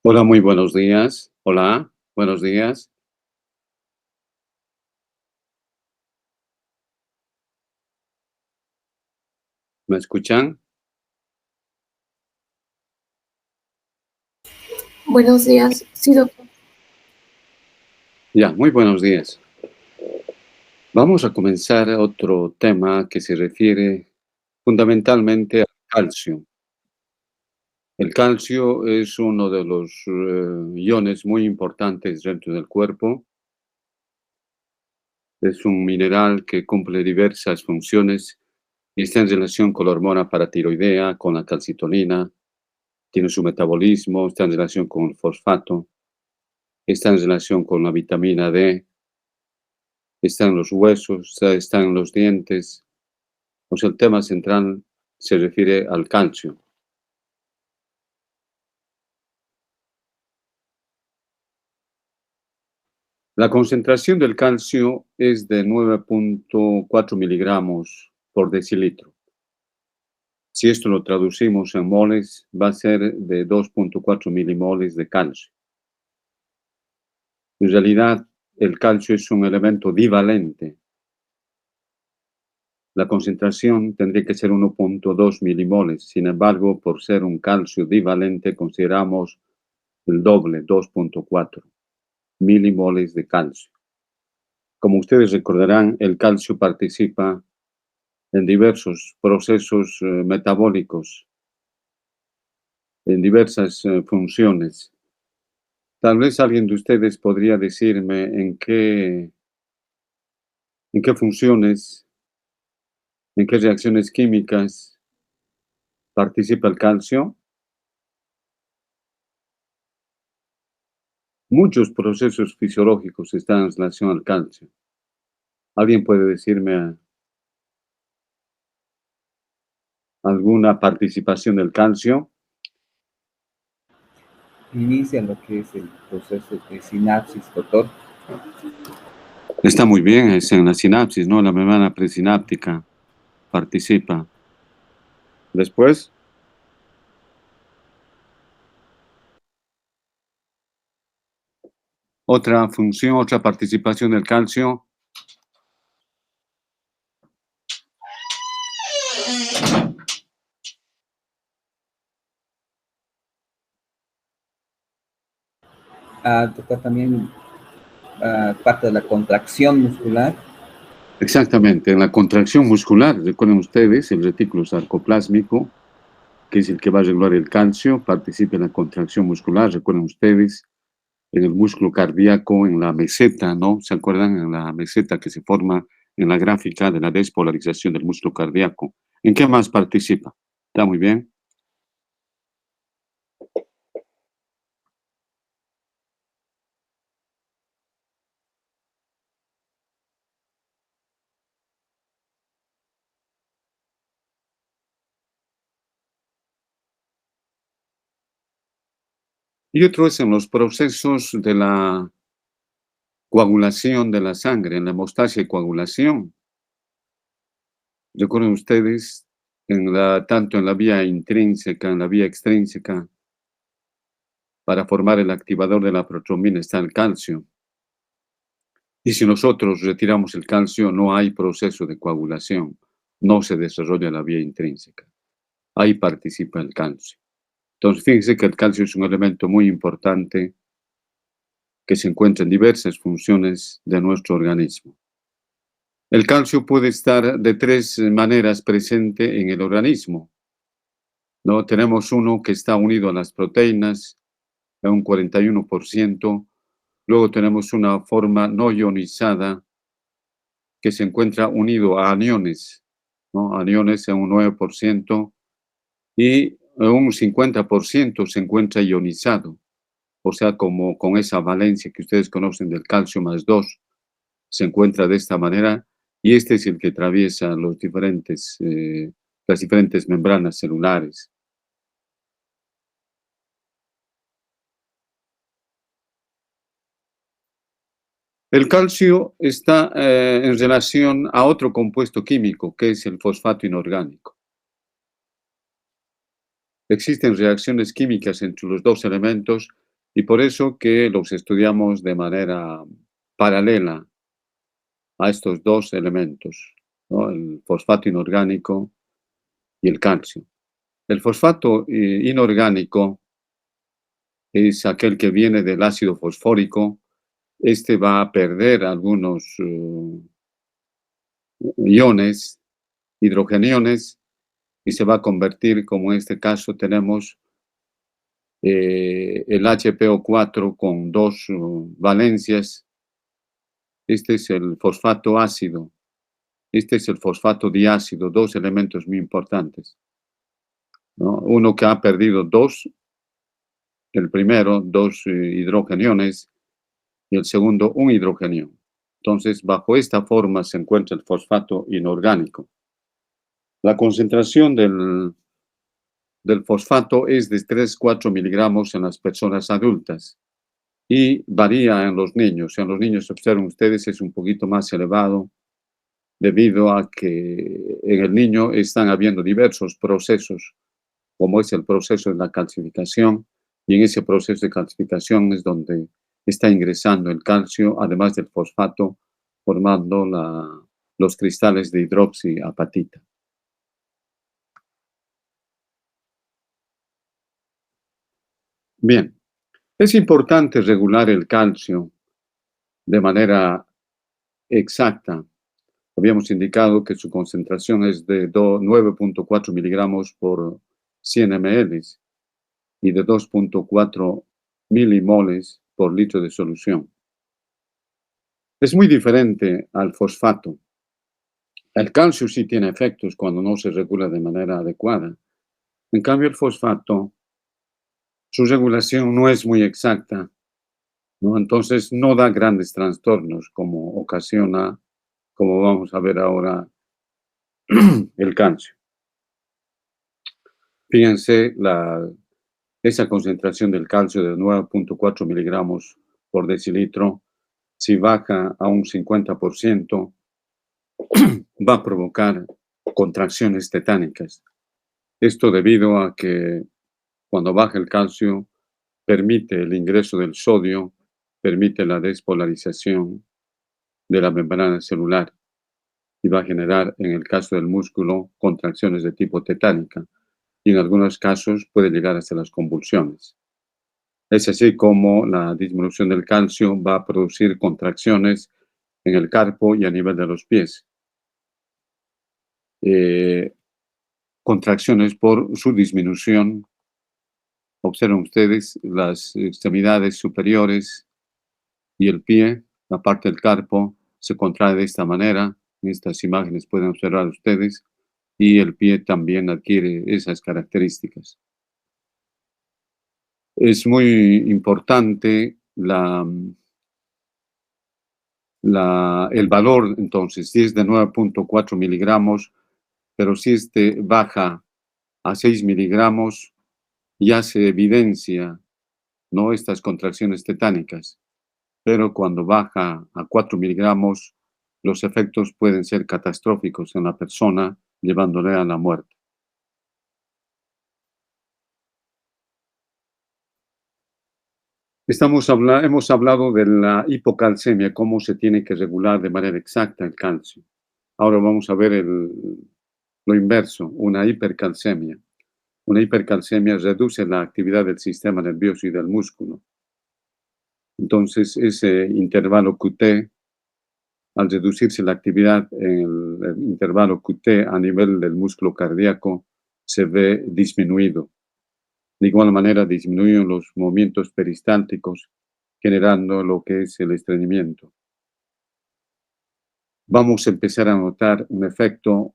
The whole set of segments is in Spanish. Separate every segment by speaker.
Speaker 1: Hola, muy buenos días. Hola, buenos días. ¿Me escuchan?
Speaker 2: Buenos días, sí, doctor.
Speaker 1: Ya, muy buenos días. Vamos a comenzar otro tema que se refiere fundamentalmente al calcio. El calcio es uno de los iones muy importantes dentro del cuerpo. Es un mineral que cumple diversas funciones y está en relación con la hormona paratiroidea, con la calcitonina, tiene su metabolismo, está en relación con el fosfato, está en relación con la vitamina D, está en los huesos, está en los dientes. O sea, el tema central se refiere al calcio. La concentración del calcio es de 9,4 miligramos por decilitro. Si esto lo traducimos en moles, va a ser de 2,4 milimoles de calcio. En realidad, el calcio es un elemento divalente. La concentración tendría que ser 1,2 milimoles. Sin embargo, por ser un calcio divalente, consideramos el doble, 2,4 milimoles de calcio. Como ustedes recordarán, el calcio participa en diversos procesos metabólicos, en diversas funciones. Tal vez alguien de ustedes podría decirme en qué funciones, en qué reacciones químicas participa el calcio. Muchos procesos fisiológicos están en relación al calcio. ¿Alguien puede decirme alguna participación del calcio?
Speaker 3: Inicia lo que es el proceso de sinapsis, doctor.
Speaker 1: Está muy bien, es en la sinapsis, ¿no? La membrana presináptica participa. Después, otra función, otra participación del calcio.
Speaker 3: Doctor, también parte de la contracción muscular.
Speaker 1: Exactamente, en la contracción muscular, recuerden ustedes, el retículo sarcoplásmico, que es el que va a regular el calcio, participa en la contracción muscular, recuerden ustedes, en el músculo cardíaco, en la meseta, ¿no? ¿Se acuerdan? En la meseta que se forma en la gráfica de la despolarización del músculo cardíaco. ¿En qué más participa? ¿Está muy bien? Y otro es en los procesos de la coagulación de la sangre, en la hemostasia y coagulación. Recuerden ustedes, tanto en la vía intrínseca, en la vía extrínseca, para formar el activador de la protrombina está el calcio. Y si nosotros retiramos el calcio, no hay proceso de coagulación, no se desarrolla la vía intrínseca. Ahí participa el calcio. Entonces, fíjense que el calcio es un elemento muy importante que se encuentra en diversas funciones de nuestro organismo. El calcio puede estar de tres maneras presente en el organismo, ¿no? Tenemos uno que está unido a las proteínas, en un 41%. Luego tenemos una forma no ionizada que se encuentra unido a aniones, ¿no? Aniones en un 9%, y un 50% se encuentra ionizado, o sea, como con esa valencia que ustedes conocen del calcio más 2, se encuentra de esta manera, y este es el que atraviesa las diferentes membranas celulares. El calcio está en relación a otro compuesto químico, que es el fosfato inorgánico. Existen reacciones químicas entre los dos elementos Y por eso que los estudiamos de manera paralela a estos dos elementos, ¿no? El fosfato inorgánico y el calcio. El fosfato inorgánico es aquel que viene del ácido fosfórico. Este va a perder algunos iones, hidrogeniones, y se va a convertir, como en este caso tenemos el HPO4 con dos valencias. Este es el fosfato ácido. Este es el fosfato diácido, dos elementos muy importantes, ¿no? Uno que ha perdido dos, el primero, dos hidrogeniones, y el segundo, un hidrogenio. Entonces, bajo esta forma se encuentra el fosfato inorgánico. La concentración del fosfato es de 3-4 miligramos en las personas adultas y varía en los niños. En los niños, observen ustedes, es un poquito más elevado debido a que en el niño están habiendo diversos procesos, como es el proceso de la calcificación, y en ese proceso de calcificación es donde está ingresando el calcio, además del fosfato, formando los cristales de hidroxiapatita. Bien, es importante regular el calcio de manera exacta. Habíamos indicado que su concentración es de 9.4 miligramos por 100 ml y de 2.4 milimoles por litro de solución. Es muy diferente al fosfato. El calcio sí tiene efectos cuando no se regula de manera adecuada. En cambio, el fosfato, su regulación no es muy exacta, ¿no? Entonces no da grandes trastornos como ocasiona, como vamos a ver ahora, el calcio. Fíjense esa concentración del calcio de 9.4 miligramos por decilitro, si baja a un 50%, va a provocar contracciones tetánicas. Esto debido a que cuando baja el calcio, permite el ingreso del sodio, permite la despolarización de la membrana celular y va a generar, en el caso del músculo, contracciones de tipo tetánica y en algunos casos puede llegar hasta las convulsiones. Es así como la disminución del calcio va a producir contracciones en el carpo y a nivel de los pies. Contracciones por su disminución. Observen ustedes las extremidades superiores y el pie, la parte del carpo, se contrae de esta manera. En estas imágenes pueden observar ustedes. Y el pie también adquiere esas características. Es muy importante el valor, entonces, si es de 9.4 miligramos, pero si este baja a 6 miligramos, ya se evidencia, ¿no?, estas contracciones tetánicas. Pero cuando baja a 4 miligramos, los efectos pueden ser catastróficos en la persona, llevándole a la muerte. Hemos hablado de la hipocalcemia, cómo se tiene que regular de manera exacta el calcio. Ahora vamos a ver lo inverso, una hipercalcemia. Una hipercalcemia reduce la actividad del sistema nervioso y del músculo. Entonces, ese intervalo QT, al reducirse la actividad en el intervalo QT a nivel del músculo cardíaco, se ve disminuido. De igual manera, disminuyen los movimientos peristálticos, generando lo que es el estreñimiento. Vamos a empezar a notar un efecto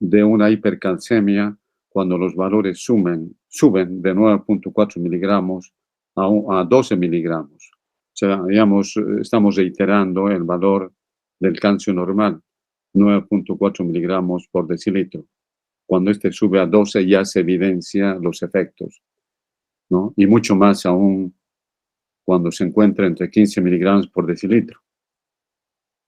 Speaker 1: de una hipercalcemia cuando los valores suben de 9.4 miligramos a 12 miligramos. O sea, digamos, estamos reiterando el valor del calcio normal, 9.4 miligramos por decilitro. Cuando este sube a 12 ya se evidencia los efectos, ¿no? Y mucho más aún cuando se encuentra entre 15 miligramos por decilitro.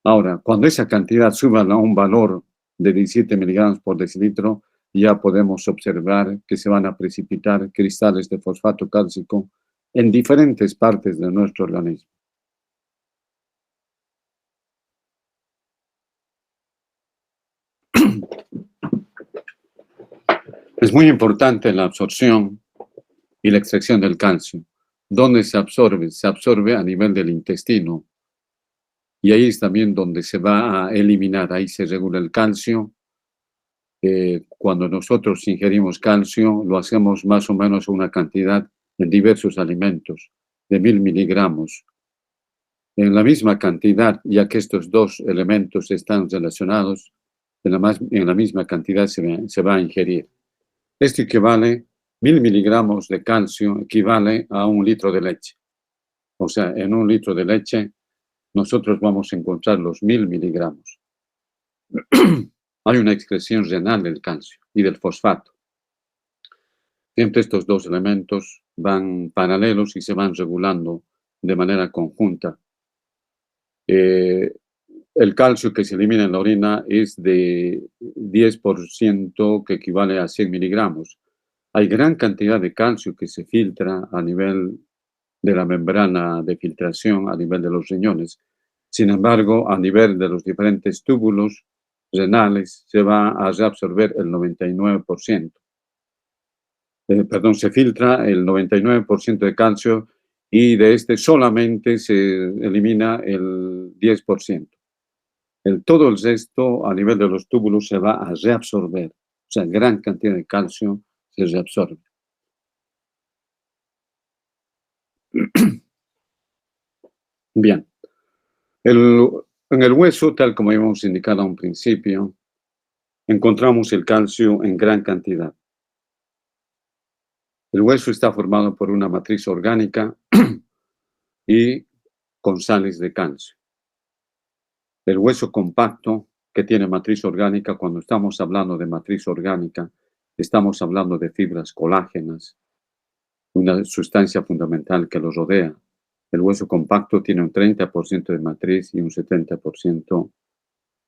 Speaker 1: Ahora, cuando esa cantidad suba a un valor de 17 miligramos por decilitro, ya podemos observar que se van a precipitar cristales de fosfato cálcico en diferentes partes de nuestro organismo. Es muy importante la absorción y la extracción del calcio. ¿Dónde se absorbe? Se absorbe a nivel del intestino. Y ahí es también donde se va a eliminar, ahí se regula el calcio. Cuando nosotros ingerimos calcio, lo hacemos más o menos una cantidad en diversos alimentos, de 1000 miligramos. En la misma cantidad, ya que estos dos elementos están relacionados, en la misma cantidad se va a ingerir. Esto equivale, 1000 miligramos de calcio equivale a 1 litro de leche. O sea, en 1 litro de leche nosotros vamos a encontrar los 1000 miligramos. Hay una excreción renal del calcio y del fosfato. Siempre estos dos elementos van paralelos y se van regulando de manera conjunta. El calcio que se elimina en la orina es de 10%, que equivale a 100 miligramos. Hay gran cantidad de calcio que se filtra a nivel de la membrana de filtración, a nivel de los riñones. Sin embargo, a nivel de los diferentes túbulos renales se va a reabsorber el 99%. Se filtra el 99% de calcio y de este solamente se elimina el 10%. Todo el resto a nivel de los túbulos se va a reabsorber. O sea, gran cantidad de calcio se reabsorbe. Bien. En el hueso, tal como hemos indicado a un principio, encontramos el calcio en gran cantidad. El hueso está formado por una matriz orgánica y con sales de calcio. El hueso compacto, que tiene matriz orgánica, cuando estamos hablando de matriz orgánica, estamos hablando de fibras colágenas, una sustancia fundamental que lo rodea. El hueso compacto tiene un 30% de matriz y un 70%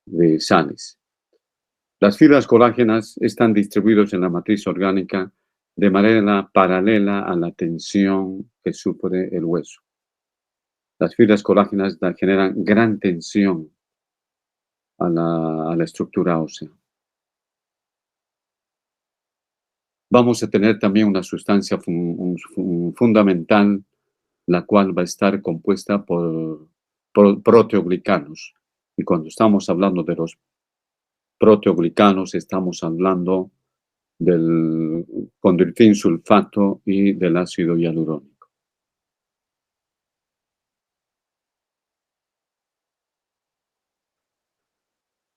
Speaker 1: de sales. Las fibras colágenas están distribuidas en la matriz orgánica de manera paralela a la tensión que sufre el hueso. Las fibras colágenas generan gran tensión a la estructura ósea. Vamos a tener también una sustancia fundamental, la cual va a estar compuesta por proteoglicanos. Y cuando estamos hablando de los proteoglicanos, estamos hablando del condroitin sulfato y del ácido hialurónico.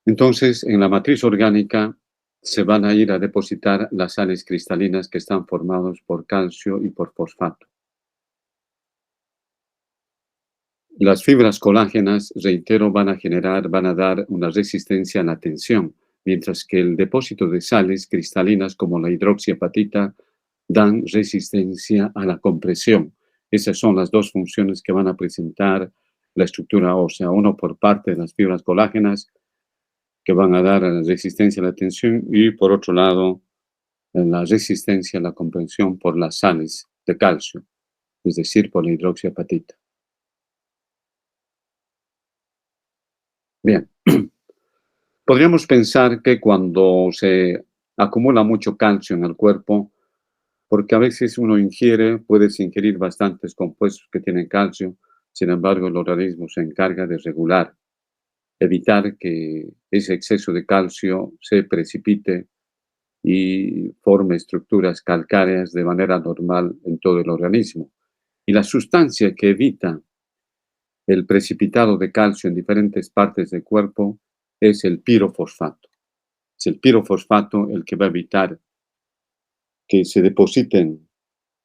Speaker 1: Entonces, en la matriz orgánica se van a ir a depositar las sales cristalinas que están formadas por calcio y por fosfato. Las fibras colágenas, reitero, van a dar una resistencia a la tensión, mientras que el depósito de sales cristalinas como la hidroxiapatita dan resistencia a la compresión. Esas son las dos funciones que van a presentar la estructura ósea, uno por parte de las fibras colágenas, que van a dar resistencia a la tensión, y por otro lado, la resistencia a la compresión por las sales de calcio, es decir, por la hidroxiapatita. Bien, podríamos pensar que cuando se acumula mucho calcio en el cuerpo, porque a veces uno puedes ingerir bastantes compuestos que tienen calcio, sin embargo el organismo se encarga de regular, evitar que ese exceso de calcio se precipite y forme estructuras calcáreas de manera normal en todo el organismo. Y la sustancia que evita el precipitado de calcio en diferentes partes del cuerpo es el pirofosfato. Es el pirofosfato el que va a evitar que se depositen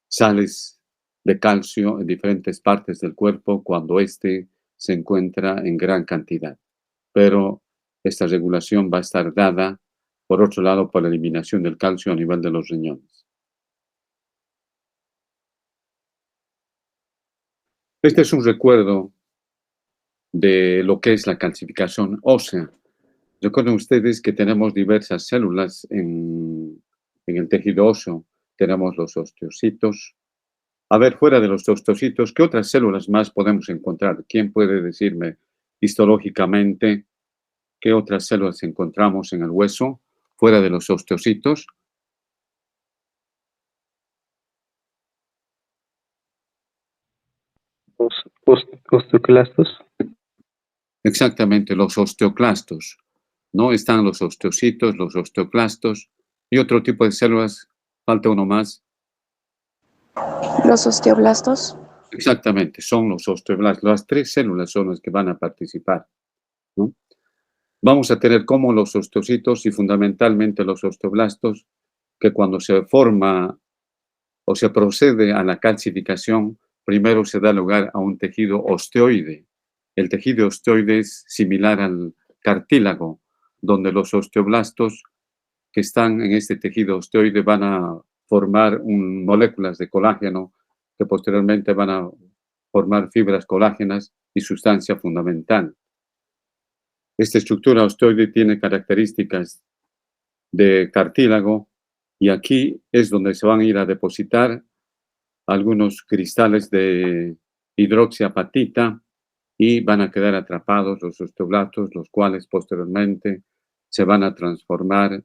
Speaker 1: sales de calcio en diferentes partes del cuerpo cuando éste se encuentra en gran cantidad. Pero esta regulación va a estar dada, por otro lado, por la eliminación del calcio a nivel de los riñones. Este es un recuerdo de lo que es la calcificación ósea. Recuerden ustedes que tenemos diversas células en el tejido óseo. Tenemos los osteocitos, A ver, fuera de los osteocitos, ¿qué otras células más podemos encontrar? ¿Quién puede decirme histológicamente qué otras células encontramos en el hueso fuera de los osteocitos?
Speaker 4: Osteoclastos.
Speaker 1: Exactamente, los osteoclastos. ¿No? Están los osteocitos, los osteoclastos y otro tipo de células. Falta uno más.
Speaker 2: Los osteoblastos.
Speaker 1: Exactamente, son los osteoblastos. Las 3 células son las que van a participar, ¿no? Vamos a tener como los osteocitos y fundamentalmente los osteoblastos, que cuando se forma o se procede a la calcificación, primero se da lugar a un tejido osteoide. El tejido osteoide es similar al cartílago, donde los osteoblastos que están en este tejido osteoide van a formar moléculas de colágeno que posteriormente van a formar fibras colágenas y sustancia fundamental. Esta estructura osteoide tiene características de cartílago y aquí es donde se van a ir a depositar algunos cristales de hidroxiapatita y van a quedar atrapados los osteoblastos, los cuales posteriormente se van a transformar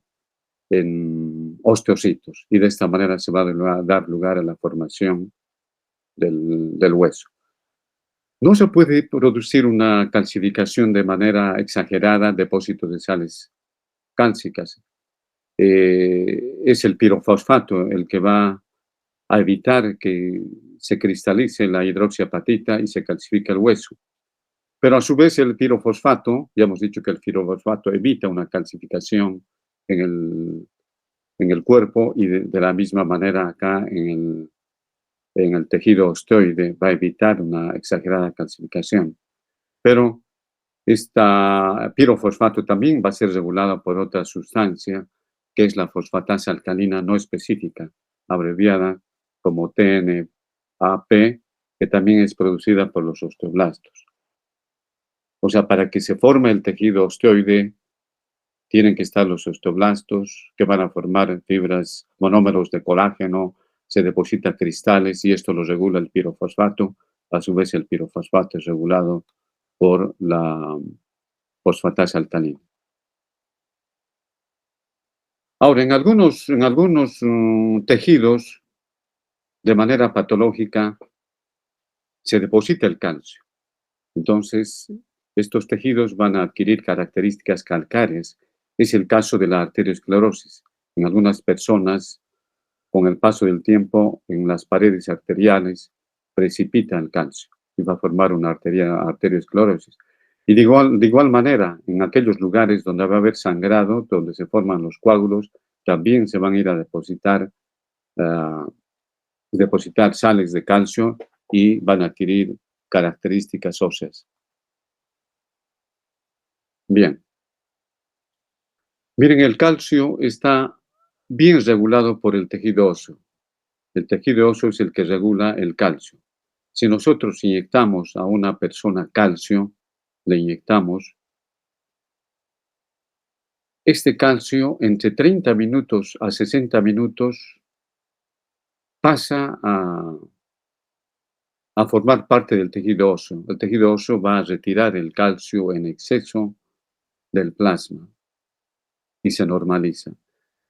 Speaker 1: en osteocitos y de esta manera se va a dar lugar a la formación del hueso. No se puede producir una calcificación de manera exagerada, depósitos de sales cálcicas. Es el pirofosfato el que va a evitar que se cristalice la hidroxiapatita y se calcifique el hueso. Pero a su vez el pirofosfato, ya hemos dicho que el pirofosfato evita una calcificación en el cuerpo y de la misma manera acá en el tejido osteoide va a evitar una exagerada calcificación. Pero este pirofosfato también va a ser regulado por otra sustancia que es la fosfatasa alcalina no específica, abreviada como TNAP, que también es producida por los osteoblastos. O sea, para que se forme el tejido osteoide, tienen que estar los osteoblastos que van a formar fibras, monómeros de colágeno, se depositan cristales y esto lo regula el pirofosfato. A su vez, el pirofosfato es regulado por la fosfatasa alcalina. Ahora, en algunos tejidos, de manera patológica, se deposita el calcio. Entonces, estos tejidos van a adquirir características calcáreas. Es el caso de la arteriosclerosis. En algunas personas, con el paso del tiempo, en las paredes arteriales precipita el calcio y va a formar una arteriosclerosis. Y de igual manera, en aquellos lugares donde va a haber sangrado, donde se forman los coágulos, también se van a ir a depositar sales de calcio y van a adquirir características óseas. Bien. Miren, el calcio está bien regulado por el tejido óseo. El tejido óseo es el que regula el calcio. Si nosotros inyectamos a una persona calcio, le inyectamos, este calcio entre 30 minutos a 60 minutos pasa a formar parte del tejido óseo. El tejido óseo va a retirar el calcio en exceso del plasma y se normaliza.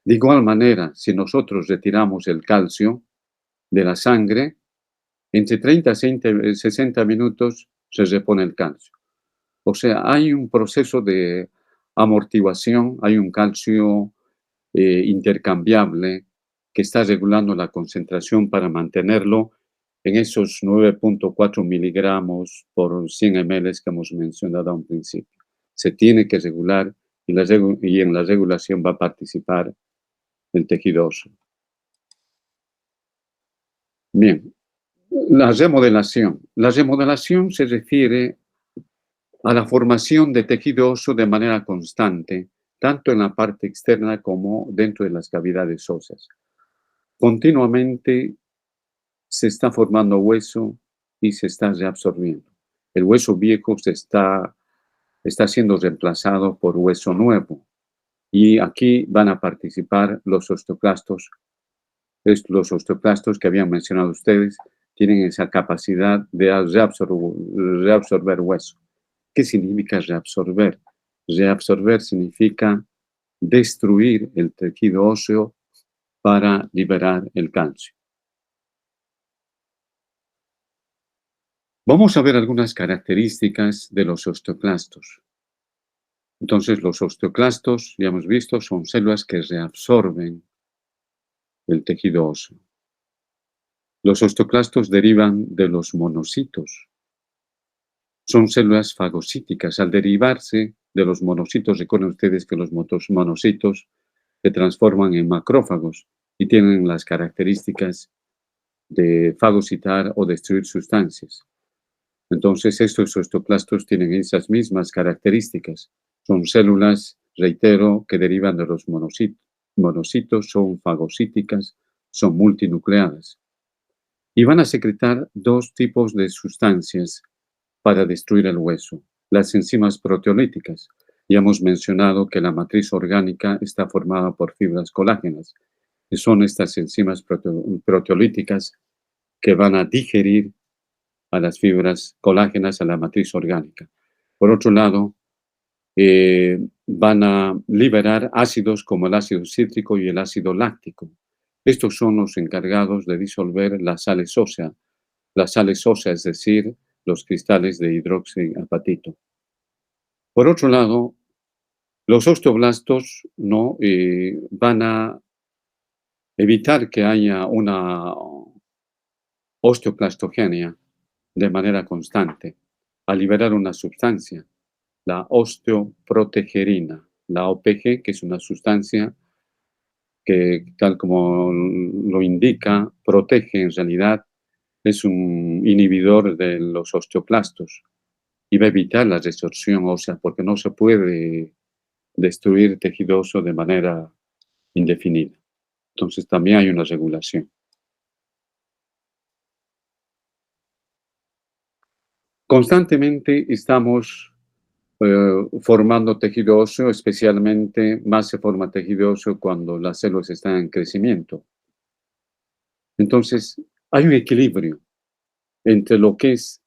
Speaker 1: De igual manera, si nosotros retiramos el calcio de la sangre, entre 30 a 60 minutos se repone el calcio. O sea, hay un proceso de amortiguación, hay un calcio intercambiable que está regulando la concentración para mantenerlo en esos 9.4 miligramos por 100 ml que hemos mencionado a un principio. Se tiene que regular y en la regulación va a participar el tejido óseo. Bien, la remodelación. La remodelación se refiere a la formación de tejido óseo de manera constante, tanto en la parte externa como dentro de las cavidades óseas. Continuamente se está formando hueso y se está reabsorbiendo. El hueso viejo está siendo reemplazado por hueso nuevo. Y aquí van a participar los osteoclastos que habían mencionado ustedes, tienen esa capacidad de reabsorber hueso. ¿Qué significa reabsorber? Reabsorber significa destruir el tejido óseo para liberar el calcio. Vamos a ver algunas características de los osteoclastos. Entonces, los osteoclastos, ya hemos visto, son células que reabsorben el tejido óseo. Los osteoclastos derivan de los monocitos. Son células fagocíticas. Al derivarse de los monocitos, recuerden ustedes que los monocitos se transforman en macrófagos y tienen las características de fagocitar o destruir sustancias. Entonces, estos osteoclastos tienen esas mismas características. Son células, reitero, que derivan de los monocitos, son fagocíticas, son multinucleadas. Y van a secretar dos tipos de sustancias para destruir el hueso. Las enzimas proteolíticas. Ya hemos mencionado que la matriz orgánica está formada por fibras colágenas. Y son estas enzimas proteolíticas que van a digerir a las fibras colágenas, a la matriz orgánica. Por otro lado, van a liberar ácidos como el ácido cítrico y el ácido láctico. Estos son los encargados de disolver las sales óseas. Las sales óseas, es decir, los cristales de hidroxiapatito. Por otro lado, los osteoblastos no van a evitar que haya una osteoclastogenia de manera constante, a liberar una sustancia, la osteoprotegerina, la OPG, que es una sustancia que, tal como lo indica, protege en realidad, es un inhibidor de los osteoclastos y va a evitar la resorción ósea porque no se puede destruir tejido óseo de manera indefinida. Entonces también hay una regulación. Constantemente estamos formando tejido óseo, especialmente más se forma tejido óseo cuando las células están en crecimiento. Entonces, hay un equilibrio entre lo que es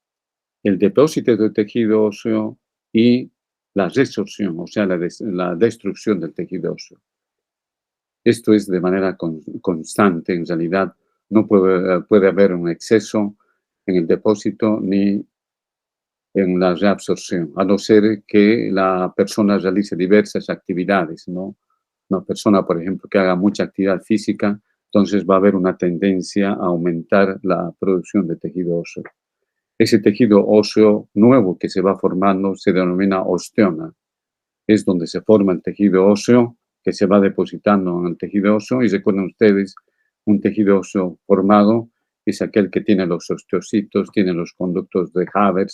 Speaker 1: el depósito de tejido óseo y la resorción, o sea, la destrucción del tejido óseo. Esto es de manera constante, en realidad no puede haber un exceso en el depósito ni en la reabsorción, a no ser que la persona realice diversas actividades, ¿no? Una persona, por ejemplo, que haga mucha actividad física, entonces va a haber una tendencia a aumentar la producción de tejido óseo. Ese tejido óseo nuevo que se va formando se denomina osteoma. Es donde se forma el tejido óseo que se va depositando en el tejido óseo. Y recuerden ustedes, un tejido óseo formado es aquel que tiene los osteocitos, tiene los conductos de Haber,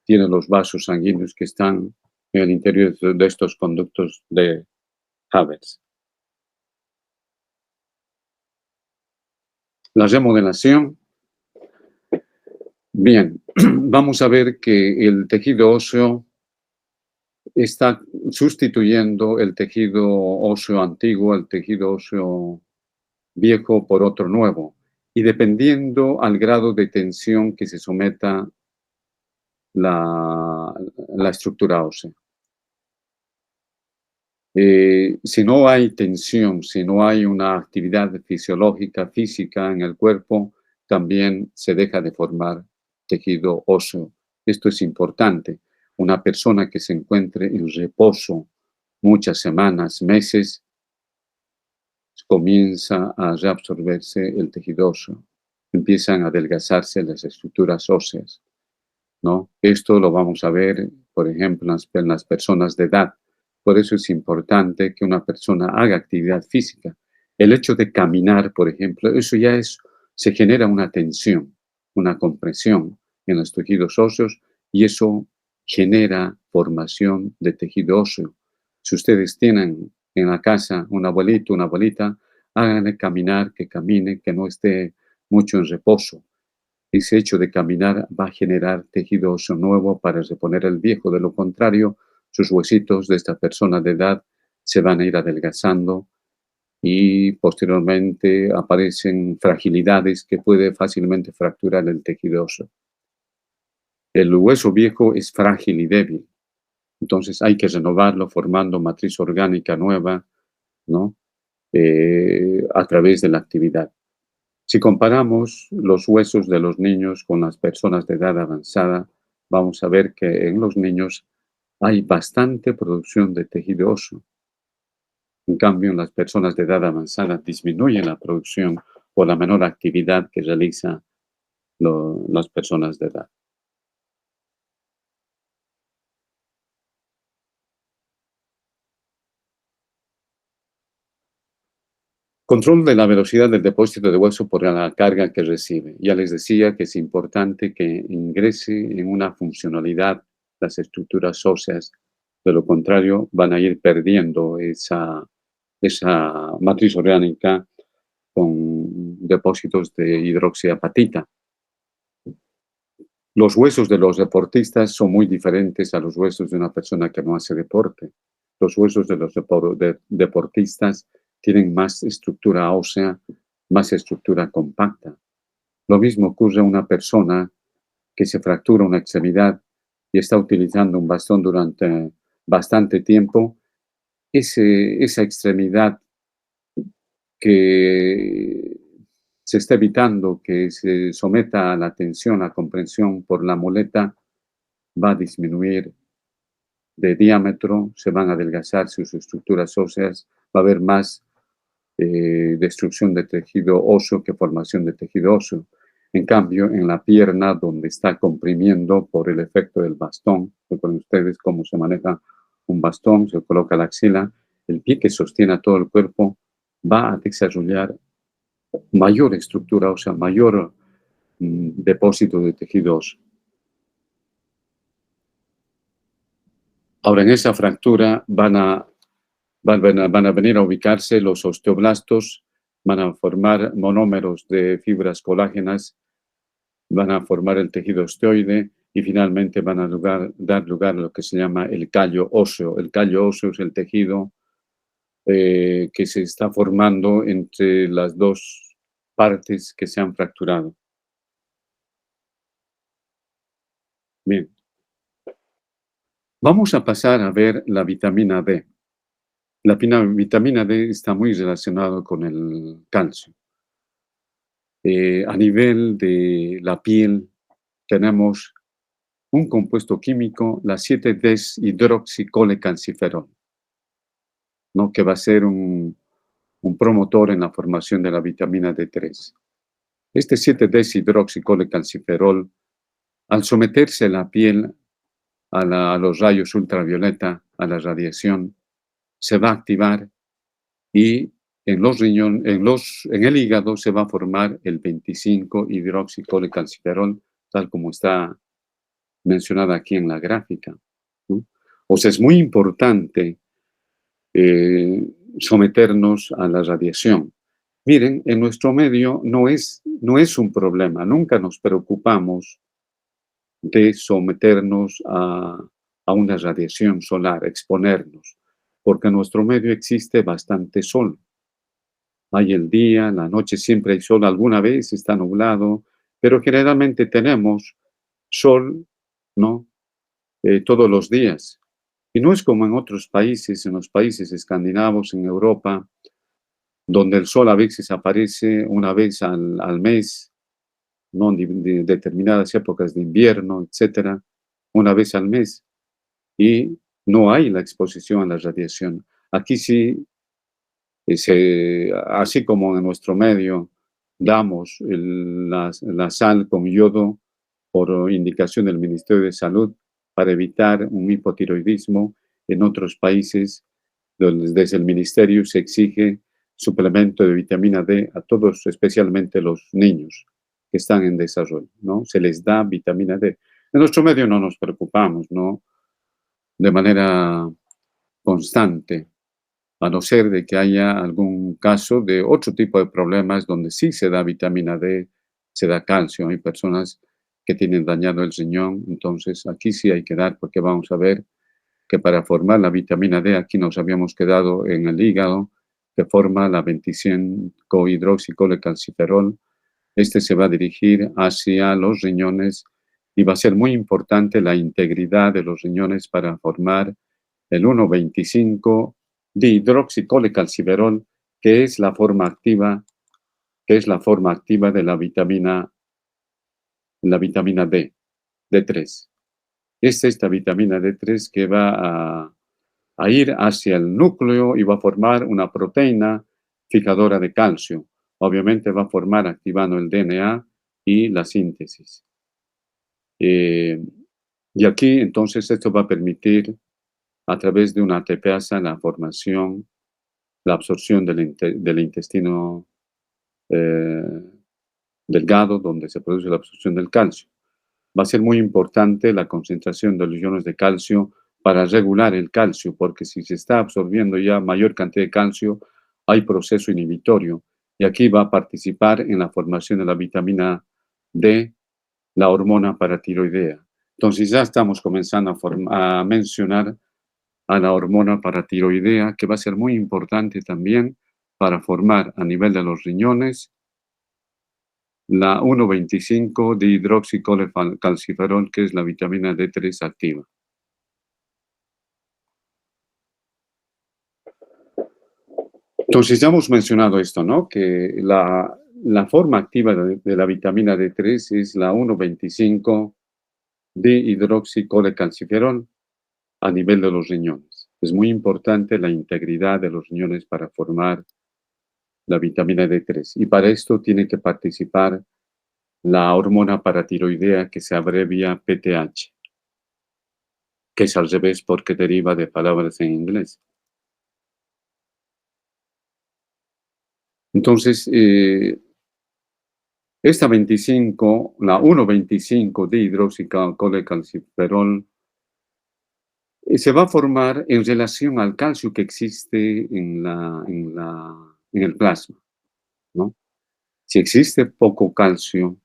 Speaker 1: tiene los vasos sanguíneos que están en el interior de estos conductos de Haber. La remodelación. Bien, vamos a ver que el tejido óseo está sustituyendo el tejido óseo antiguo, el tejido óseo viejo por otro nuevo, y dependiendo al grado de tensión que se someta la estructura ósea. Si no hay tensión, si no hay una actividad fisiológica, física en el cuerpo, también se deja de formar tejido óseo. Esto es importante. Una persona que se encuentre en reposo muchas semanas, meses, comienza a reabsorberse el tejido óseo. Empiezan a adelgazarse las estructuras óseas, ¿no? Esto lo vamos a ver, por ejemplo, en las personas de edad. Por eso es importante que una persona haga actividad física. El hecho de caminar, por ejemplo, eso ya se genera una tensión, una compresión en los tejidos óseos y eso genera formación de tejido óseo. Si ustedes tienen en la casa un abuelito, una abuelita, háganle caminar, que camine, que no esté mucho en reposo. Ese hecho de caminar va a generar tejido óseo nuevo para reponer el viejo. De lo contrario, sus huesitos de esta persona de edad se van a ir adelgazando y posteriormente aparecen fragilidades que puede fácilmente fracturar el tejido óseo. El hueso viejo es frágil y débil, entonces hay que renovarlo formando matriz orgánica nueva, ¿no? A través de la actividad. Si comparamos los huesos de los niños con las personas de edad avanzada, vamos a ver que en los niños hay bastante producción de tejido óseo. En cambio, en las personas de edad avanzada disminuye la producción por la menor actividad que realizan las personas de edad. Control de la velocidad del depósito de hueso por la carga que recibe. Ya les decía que es importante que ingrese en una funcionalidad las estructuras óseas, de lo contrario van a ir perdiendo esa matriz orgánica con depósitos de hidroxiapatita. Los huesos de los deportistas son muy diferentes a los huesos de una persona que no hace deporte. Los huesos de los deportistas tienen más estructura ósea, más estructura compacta. Lo mismo ocurre a una persona que se fractura una extremidad y está utilizando un bastón durante bastante tiempo. Esa extremidad que se está evitando que se someta a la tensión, a compresión por la muleta, va a disminuir de diámetro, se van a adelgazar sus estructuras óseas, va a haber más destrucción de tejido óseo que formación de tejido óseo. En cambio, en la pierna, donde está comprimiendo por el efecto del bastón, recuerden ustedes cómo se maneja un bastón, se coloca la axila, el pie que sostiene a todo el cuerpo va a desarrollar mayor estructura ósea, mayor depósito de tejido óseo. Ahora, en esa fractura van a venir a ubicarse los osteoblastos, van a formar monómeros de fibras colágenas, van a formar el tejido osteoide y finalmente van a dar lugar a lo que se llama el callo óseo. El callo óseo es el tejido que se está formando entre las dos partes que se han fracturado. Bien. Vamos a pasar a ver la vitamina D. La vitamina D está muy relacionada con el calcio. A nivel de la piel tenemos un compuesto químico, la 7-deshidroxicolecalciferol, ¿no? Que va a ser un promotor en la formación de la vitamina D3. Este 7-deshidroxicolecalciferol, al someterse la piel a los rayos ultravioleta, a la radiación, se va a activar y en los riñones, en el hígado se va a formar el 25-hidroxicolecalciferol, tal como está mencionada aquí en la gráfica, ¿no? O sea, es muy importante someternos a la radiación. Miren, en nuestro medio no es un problema, nunca nos preocupamos de someternos a una radiación solar, exponernos, porque en nuestro medio existe bastante sol. Hay el día, la noche siempre hay sol, alguna vez está nublado, pero generalmente tenemos sol, ¿no? Todos los días. Y no es como en otros países, en los países escandinavos, en Europa, donde el sol a veces aparece una vez al mes, ¿no? De determinadas épocas de invierno, etcétera, una vez al mes. Y no hay la exposición a la radiación. Aquí sí, así como en nuestro medio damos la sal con yodo por indicación del Ministerio de Salud para evitar un hipotiroidismo, en otros países desde el ministerio se exige suplemento de vitamina D a todos, especialmente los niños que están en desarrollo, ¿no? Se les da vitamina D. En nuestro medio no nos preocupamos, ¿no? De manera constante, a no ser de que haya algún caso de otro tipo de problemas donde sí se da vitamina D, se da calcio. Hay personas que tienen dañado el riñón, entonces aquí sí hay que dar, porque vamos a ver que para formar la vitamina D aquí nos habíamos quedado en el hígado, que forma la 25-hidroxicolecalciferol. Este se va a dirigir hacia los riñones y va a ser muy importante la integridad de los riñones para formar el 1,25-dihidroxicolecalciferol, que es la forma activa de la vitamina D, D3. Es esta vitamina D3 que va a ir hacia el núcleo y va a formar una proteína fijadora de calcio. Obviamente va a formar activando el DNA y la síntesis. Y aquí entonces esto va a permitir a través de una ATPasa la formación, la absorción del intestino delgado, donde se produce la absorción del calcio. Va a ser muy importante la concentración de los iones de calcio para regular el calcio, porque si se está absorbiendo ya mayor cantidad de calcio, hay proceso inhibitorio. Y aquí va a participar en la formación de la vitamina D, la hormona paratiroidea. Entonces ya estamos comenzando a mencionar a la hormona paratiroidea, que va a ser muy importante también para formar a nivel de los riñones la 1,25-dihidroxicolecalciferol, que es la vitamina D3 activa. Entonces ya hemos mencionado esto, ¿no? Que la forma activa de la vitamina D3 es la 1,25-dihidroxicolecalciferol a nivel de los riñones. Es muy importante la integridad de los riñones para formar la vitamina D3. Y para esto tiene que participar la hormona paratiroidea, que se abrevia PTH, que es al revés porque deriva de palabras en inglés. Entonces, esta 25, la 1,25-dihidroxicolecalciferol, se va a formar en relación al calcio que existe en el plasma, ¿no? Si existe poco calcio,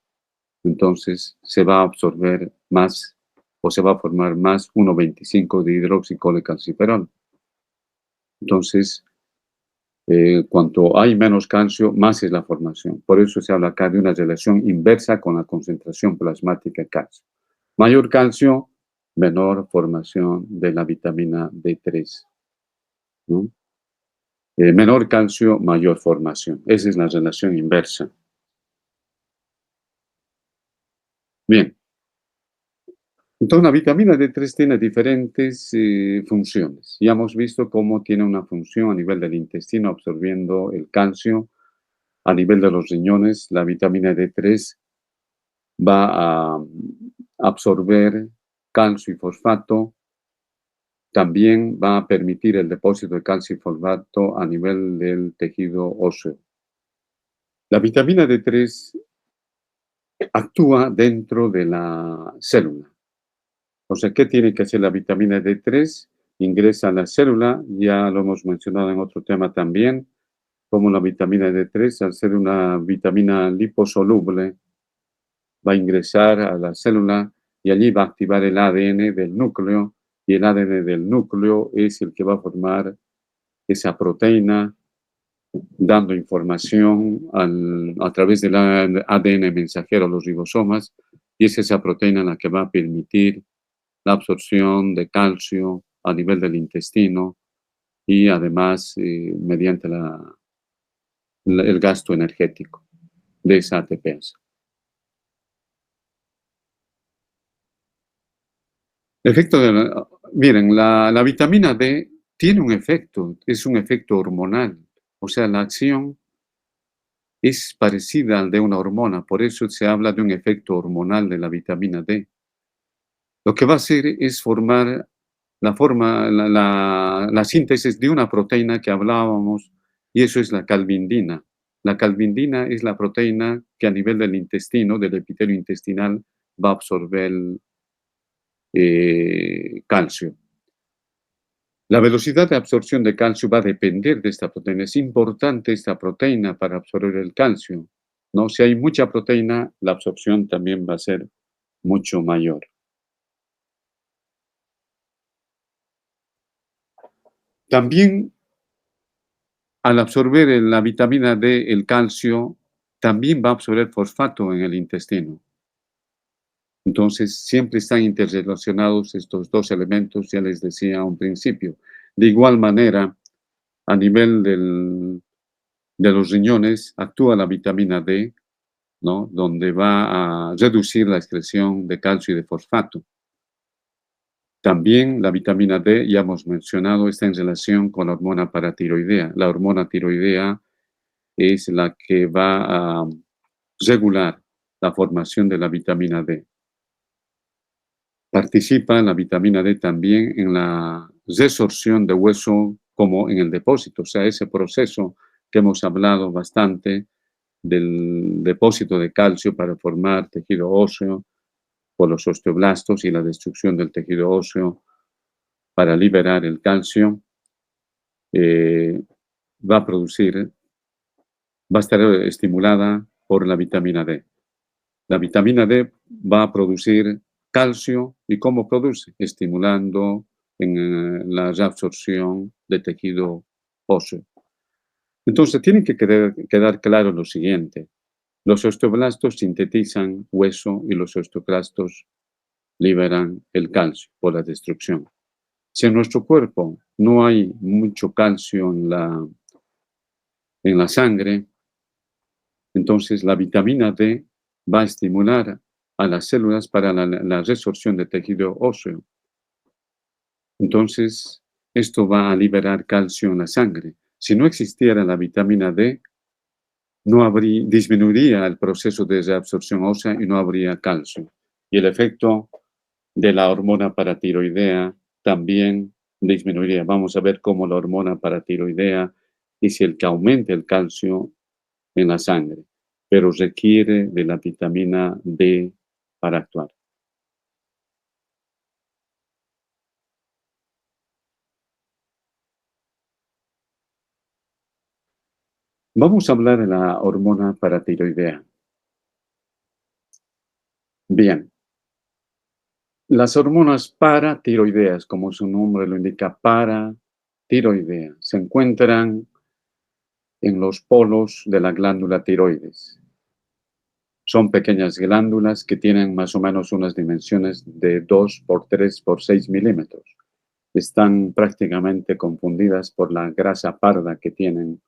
Speaker 1: entonces se va a absorber más o se va a formar más 1,25-dihidroxicolecalciferol. Entonces, cuanto hay menos calcio, más es la formación. Por eso se habla acá de una relación inversa con la concentración plasmática de calcio. Mayor calcio, menor formación de la vitamina D3, ¿no? Menor calcio, mayor formación. Esa es la relación inversa. Bien. Entonces, la vitamina D3 tiene diferentes funciones. Ya hemos visto cómo tiene una función a nivel del intestino absorbiendo el calcio. A nivel de los riñones, la vitamina D3 va a absorber calcio y fosfato. También va a permitir el depósito de calcio y fosfato a nivel del tejido óseo. La vitamina D3 actúa dentro de la célula. O sea, ¿qué tiene que hacer la vitamina D3? Ingresa a la célula, ya lo hemos mencionado en otro tema también, como la vitamina D3, al ser una vitamina liposoluble, va a ingresar a la célula y allí va a activar el ADN del núcleo, y el ADN del núcleo es el que va a formar esa proteína, dando información a través del ADN mensajero a los ribosomas, y es esa proteína la que va a permitir la absorción de calcio a nivel del intestino y además mediante el gasto energético de esa ATPasa. Miren, la vitamina D tiene un efecto, es un efecto hormonal, o sea, la acción es parecida al de una hormona, por eso se habla de un efecto hormonal de la vitamina D. Lo que va a hacer es formar la síntesis de una proteína que hablábamos, y eso es la calvindina. La calvindina es la proteína que a nivel del intestino, del epitelio intestinal, va a absorber calcio. La velocidad de absorción de calcio va a depender de esta proteína. Es importante esta proteína para absorber el calcio, ¿no? Si hay mucha proteína, la absorción también va a ser mucho mayor. También al absorber la vitamina D, el calcio, también va a absorber fosfato en el intestino. Entonces, siempre están interrelacionados estos dos elementos, ya les decía a un principio. De igual manera, a nivel de los riñones, actúa la vitamina D, ¿no? Donde va a reducir la excreción de calcio y de fosfato. También la vitamina D, ya hemos mencionado, está en relación con la hormona paratiroidea. La hormona tiroidea es la que va a regular la formación de la vitamina D. Participa la vitamina D también en la resorción de hueso como en el depósito, o sea, ese proceso que hemos hablado bastante del depósito de calcio para formar tejido óseo por los osteoblastos y la destrucción del tejido óseo para liberar el calcio, va a estar estimulada por la vitamina D. La vitamina D va a producir calcio. ¿Y cómo produce? Estimulando en la reabsorción de tejido óseo. Entonces, tiene que quedar claro lo siguiente. Los osteoblastos sintetizan hueso y los osteoclastos liberan el calcio por la destrucción. Si en nuestro cuerpo no hay mucho calcio en la sangre, entonces la vitamina D va a estimular a las células para la resorción de tejido óseo. Entonces, esto va a liberar calcio en la sangre. Si no existiera la vitamina D, disminuiría el proceso de reabsorción ósea y no habría calcio. Y el efecto de la hormona paratiroidea también disminuiría. Vamos a ver cómo la hormona paratiroidea es el que aumenta el calcio en la sangre, pero requiere de la vitamina D para actuar. Vamos a hablar de la hormona paratiroidea. Bien, las hormonas paratiroideas, como su nombre lo indica, paratiroidea, se encuentran en los polos de la glándula tiroides. Son pequeñas glándulas que tienen más o menos unas dimensiones de 2 por 3 por 6 milímetros. Están prácticamente confundidas por la grasa parda que tienen,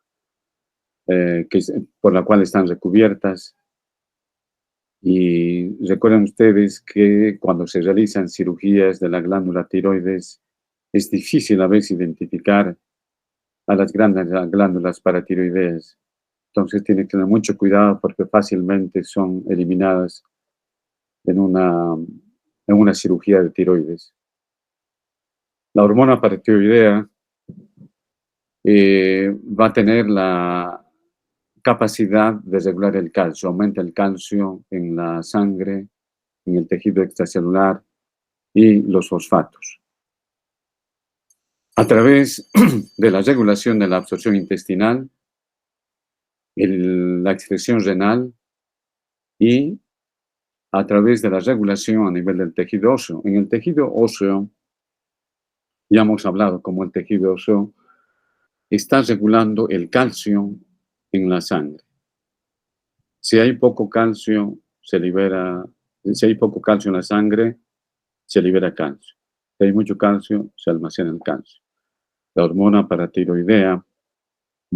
Speaker 1: por la cual están recubiertas. Y recuerden ustedes que cuando se realizan cirugías de la glándula tiroides, es difícil a veces identificar a las grandes glándulas paratiroideas. Entonces tiene que tener mucho cuidado porque fácilmente son eliminadas en una cirugía de tiroides. La hormona paratiroidea va a tener la capacidad de regular el calcio, aumenta el calcio en la sangre, en el tejido extracelular y los fosfatos. A través de la regulación de la absorción intestinal, la excreción renal y a través de la regulación a nivel del tejido óseo. En el tejido óseo, ya hemos hablado cómo el tejido óseo está regulando el calcio en la sangre. Si hay poco calcio, si hay poco calcio en la sangre, se libera calcio. Si hay mucho calcio, se almacena el calcio. La hormona paratiroidea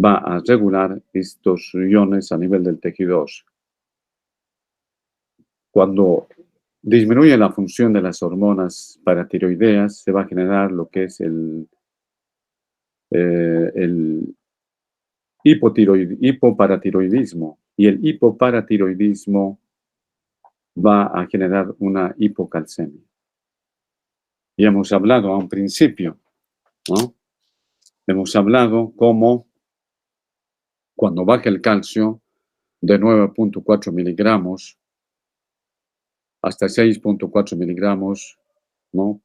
Speaker 1: va a regular estos iones a nivel del tejido óseo. Cuando disminuye la función de las hormonas paratiroideas, se va a generar lo que es el hipoparatiroidismo. Y el hipoparatiroidismo va a generar una hipocalcemia. Y hemos hablado a un principio, ¿no? Hemos hablado cómo cuando baja el calcio de 9.4 miligramos hasta 6.4 miligramos, ¿no?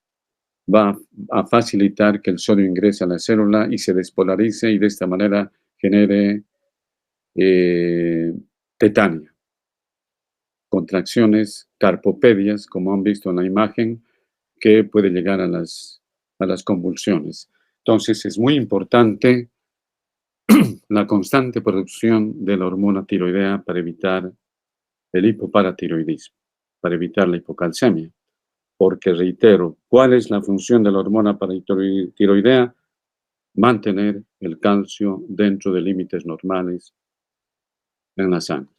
Speaker 1: Va a facilitar que el sodio ingrese a la célula y se despolarice y de esta manera genere tetania, contracciones, carpopedias, como han visto en la imagen, que puede llegar a las convulsiones. Entonces, es muy importante la constante producción de la hormona tiroidea para evitar el hipoparatiroidismo, para evitar la hipocalcemia. Porque, reitero, ¿cuál es la función de la hormona paratiroidea? Mantener el calcio dentro de límites normales en la sangre.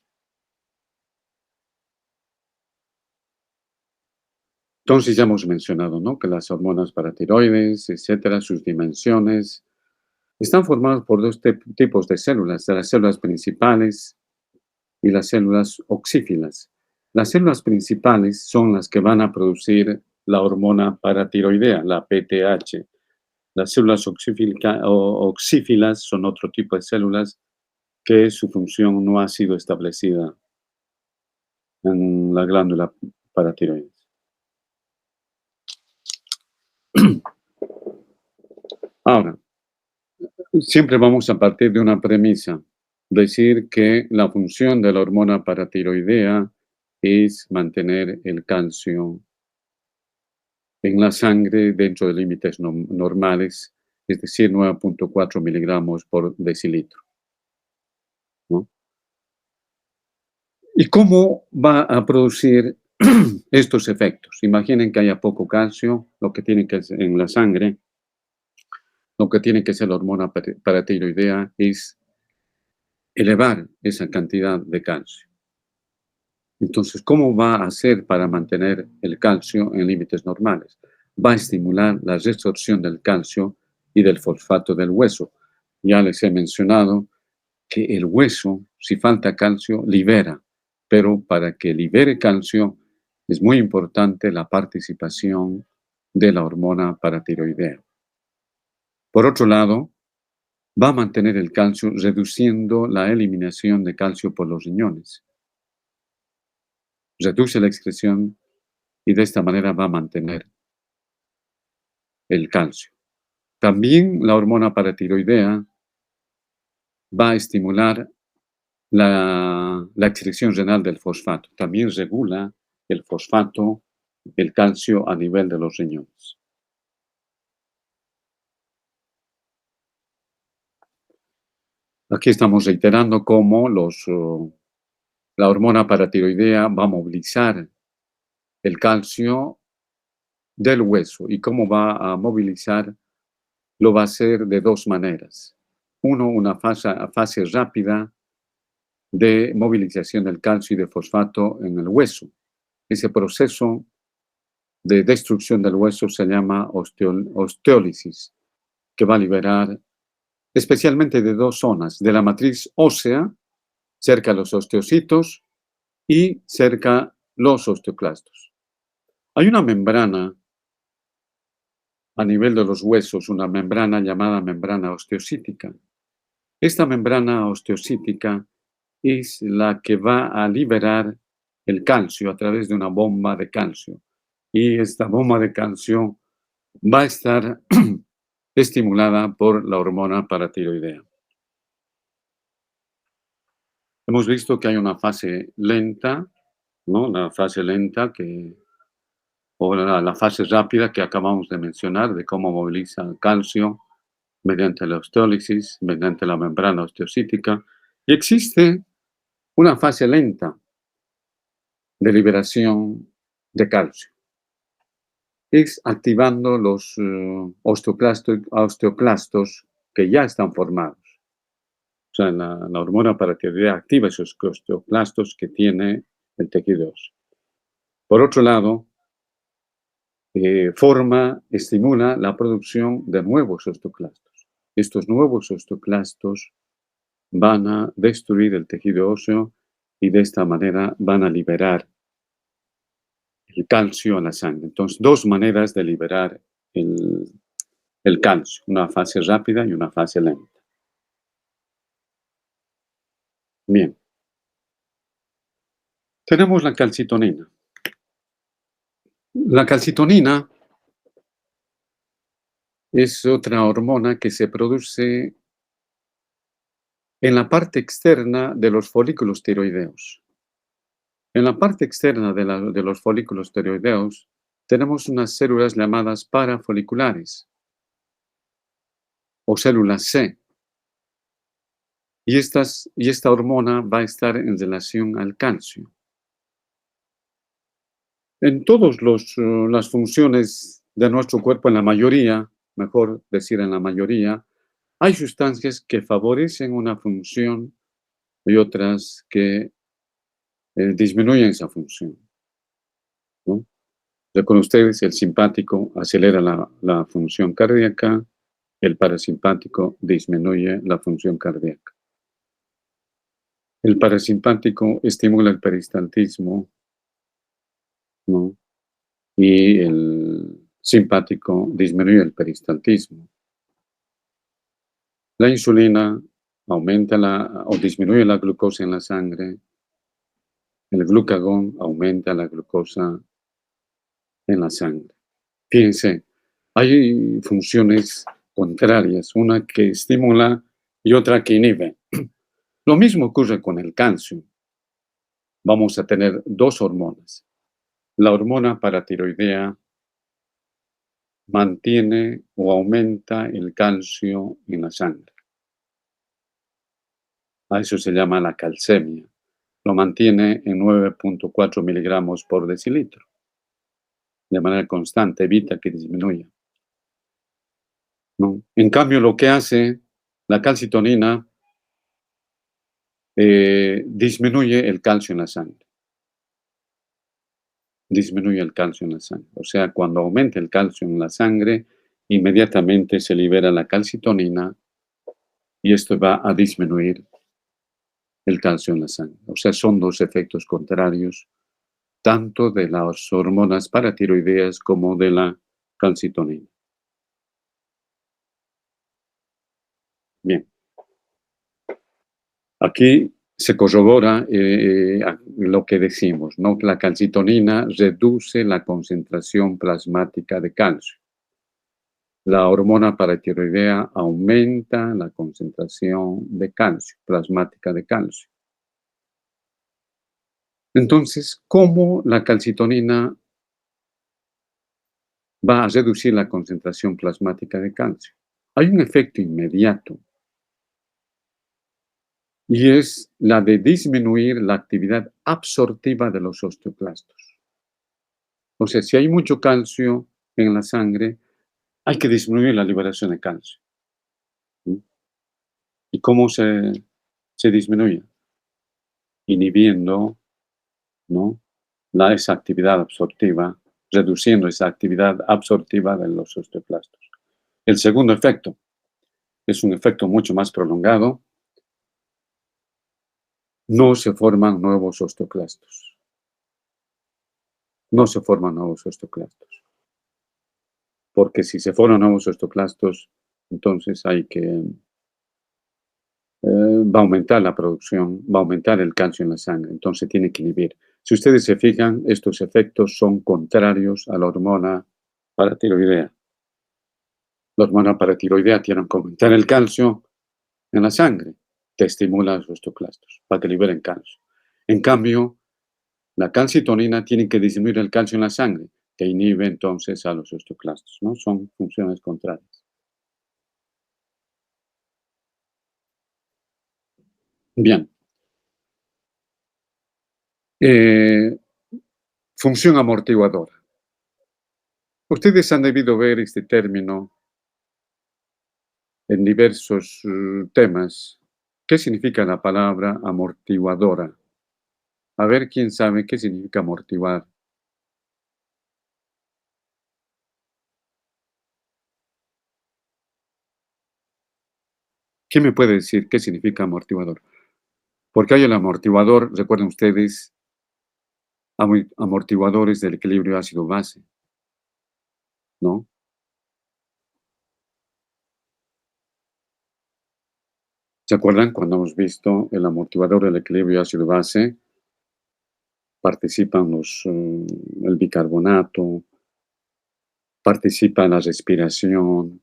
Speaker 1: Entonces ya hemos mencionado, ¿no?, que las hormonas paratiroides, etcétera, sus dimensiones, están formadas por dos tipos de las células principales y las células oxífilas. Las células principales son las que van a producir la hormona paratiroidea, la PTH. Las células oxífilas son otro tipo de células que su función no ha sido establecida en la glándula paratiroides. Ahora, siempre vamos a partir de una premisa, decir que la función de la hormona paratiroidea es mantener el calcio en la sangre dentro de límites normales, es decir, 9.4 miligramos por decilitro, ¿no? ¿Y cómo va a producir estos efectos? Imaginen que haya poco calcio, lo que tiene que ser en la sangre, lo que tiene que hacer la hormona paratiroidea es elevar esa cantidad de calcio. Entonces, ¿cómo va a hacer para mantener el calcio en límites normales? Va a estimular la resorción del calcio y del fosfato del hueso. Ya les he mencionado que el hueso, si falta calcio, libera, pero para que libere calcio es muy importante la participación de la hormona paratiroidea. Por otro lado, va a mantener el calcio reduciendo la eliminación de calcio por los riñones. Reduce la excreción y de esta manera va a mantener el calcio. También la hormona paratiroidea va a estimular la excreción renal del fosfato. También regula el fosfato, el calcio a nivel de los riñones. Aquí estamos reiterando cómo la hormona paratiroidea va a movilizar el calcio del hueso. ¿Y cómo va a movilizar? Lo va a hacer de dos maneras. Uno, una fase rápida de movilización del calcio y de fosfato en el hueso. Ese proceso de destrucción del hueso se llama osteólisis, que va a liberar especialmente de dos zonas, de la matriz ósea, cerca de los osteocitos y cerca los osteoclastos. Hay una membrana a nivel de los huesos, una membrana llamada membrana osteocítica. Esta membrana osteocítica es la que va a liberar el calcio a través de una bomba de calcio. Y esta bomba de calcio va a estar estimulada por la hormona paratiroidea. Hemos visto que hay una fase lenta, ¿no? La fase lenta o la fase rápida que acabamos de mencionar, de cómo moviliza el calcio mediante la osteólisis, mediante la membrana osteocítica. Y existe una fase lenta de liberación de calcio. Es activando los osteoclastos que ya están formados. O sea, la hormona paratiroidea activa esos osteoclastos que tiene el tejido óseo. Por otro lado, estimula la producción de nuevos osteoclastos. Estos nuevos osteoclastos van a destruir el tejido óseo y de esta manera van a liberar el calcio a la sangre. Entonces, dos maneras de liberar el calcio, una fase rápida y una fase lenta. Bien. Tenemos la calcitonina. La calcitonina es otra hormona que se produce en la parte externa de los folículos tiroideos. En la parte externa de los folículos tiroideos tenemos unas células llamadas parafoliculares o células C. Y esta hormona va a estar en relación al calcio. En todas las funciones de nuestro cuerpo, en la mayoría, mejor decir en la mayoría, hay sustancias que favorecen una función y otras que disminuyen esa función, ¿no? Con ustedes, el simpático acelera la función cardíaca, el parasimpático disminuye la función cardíaca. El parasimpático estimula el peristaltismo, ¿no? Y el simpático disminuye el peristaltismo. La insulina aumenta o disminuye la glucosa en la sangre. El glucagón aumenta la glucosa en la sangre. Fíjense, hay funciones contrarias, una que estimula y otra que inhibe. Lo mismo ocurre con el calcio. Vamos a tener dos hormonas. La hormona paratiroidea mantiene o aumenta el calcio en la sangre. A eso se llama la calcemia. Lo mantiene en 9.4 miligramos por decilitro. De manera constante, evita que disminuya, ¿no? En cambio, lo que hace la calcitonina disminuye el calcio en la sangre. Disminuye el calcio en la sangre. O sea, cuando aumenta el calcio en la sangre, inmediatamente se libera la calcitonina y esto va a disminuir el calcio en la sangre. O sea, son dos efectos contrarios, tanto de las hormonas paratiroideas como de la calcitonina. Bien. Aquí se corrobora lo que decimos, ¿no? La calcitonina reduce la concentración plasmática de calcio. La hormona paratiroidea aumenta la concentración de calcio, plasmática de calcio. Entonces, ¿cómo la calcitonina va a reducir la concentración plasmática de calcio? Hay un efecto inmediato y es la de disminuir la actividad absortiva de los osteoclastos. O sea, si hay mucho calcio en la sangre, hay que disminuir la liberación de calcio. ¿Sí? ¿Y cómo se disminuye? Inhibiendo, ¿no?, esa actividad absortiva, reduciendo esa actividad absortiva de los osteoclastos. El segundo efecto es un efecto mucho más prolongado. No se forman nuevos osteoclastos. No se forman nuevos osteoclastos. Porque si se forman nuevos osteoclastos, entonces va a aumentar la producción, va a aumentar el calcio en la sangre, entonces tiene que inhibir. Si ustedes se fijan, estos efectos son contrarios a la hormona paratiroidea. La hormona paratiroidea tiene que aumentar el calcio en la sangre, que estimula a los osteoclastos para que liberen calcio. En cambio, la calcitonina tiene que disminuir el calcio en la sangre, que inhibe entonces a los osteoclastos, ¿no? Son funciones contrarias. Bien. Función amortiguadora. Ustedes han debido ver este término en diversos temas. ¿Qué significa la palabra amortiguadora? A ver quién sabe qué significa amortiguar. ¿Quién me puede decir qué significa amortiguador? Porque hay el amortiguador, recuerden ustedes, amortiguadores del equilibrio ácido-base, ¿no? ¿Se acuerdan cuando hemos visto el amortiguador del equilibrio ácido-base? Participan el bicarbonato, participa la respiración,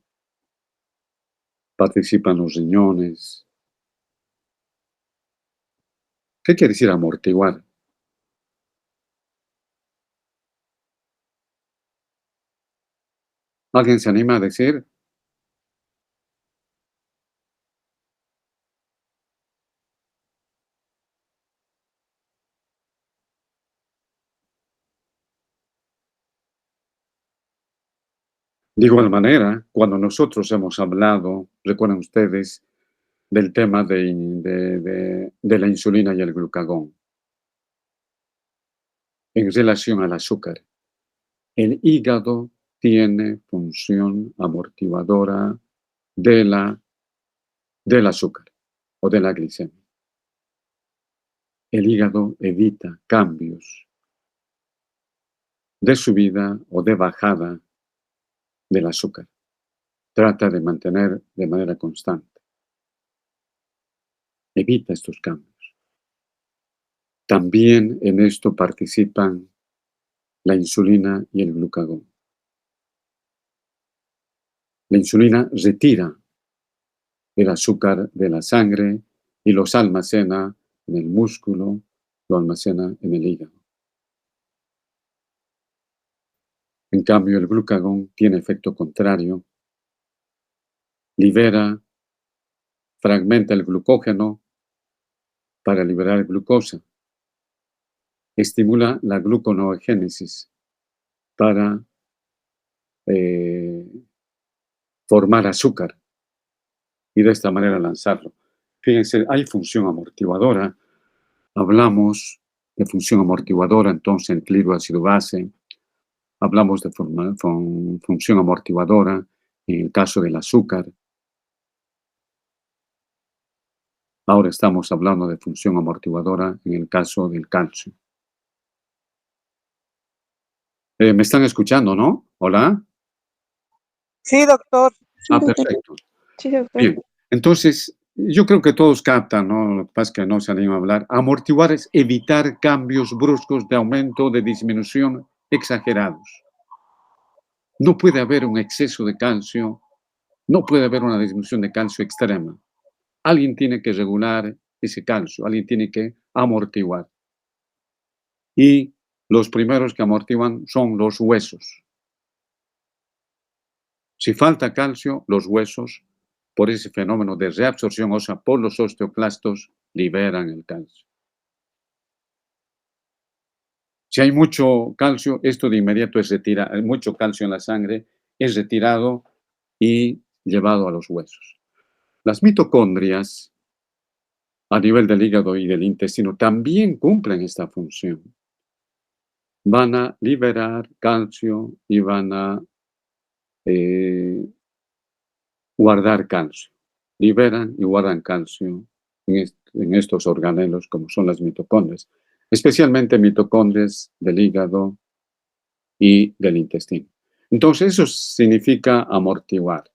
Speaker 1: participan los riñones. ¿Qué quiere decir amortiguar? ¿Alguien se anima a decir? De igual manera, cuando nosotros hemos hablado, recuerdan ustedes, del tema de la insulina y el glucagón en relación al azúcar. El hígado tiene función amortiguadora de del azúcar o de la glicemia. El hígado evita cambios de subida o de bajada del azúcar. Trata de mantener de manera constante. Evita estos cambios. También en esto participan la insulina y el glucagón. La insulina retira el azúcar de la sangre y los almacena en el músculo, lo almacena en el hígado. En cambio, el glucagón tiene efecto contrario, fragmenta el glucógeno para liberar glucosa, estimula la gluconeogénesis para formar azúcar y de esta manera lanzarlo. Fíjense, hay función amortiguadora. Hablamos de función amortiguadora, entonces, en clorhidrato base. Hablamos de función amortiguadora en el caso del azúcar. Ahora estamos hablando de función amortiguadora en el caso del calcio. ¿Me están escuchando, no? ¿Hola?
Speaker 5: Sí, doctor.
Speaker 1: Perfecto.
Speaker 2: Sí, doctor.
Speaker 1: Bien, entonces, yo creo que todos captan, ¿no? Lo que pasa es que no se animan a hablar. Amortiguar es evitar cambios bruscos de aumento o de disminución exagerados. No puede haber un exceso de calcio, no puede haber una disminución de calcio extrema. Alguien tiene que regular ese calcio, alguien tiene que amortiguar. Y los primeros que amortiguan son los huesos. Si falta calcio, los huesos, por ese fenómeno de reabsorción ósea por los osteoclastos, liberan el calcio. Si hay mucho calcio, esto de inmediato es retirado, hay mucho calcio en la sangre, es retirado y llevado a los huesos. Las mitocondrias, a nivel del hígado y del intestino, también cumplen esta función. Van a liberar calcio y van a guardar calcio. Liberan y guardan calcio en estos organelos como son las mitocondrias, especialmente mitocondrias del hígado y del intestino. Entonces eso significa amortiguar,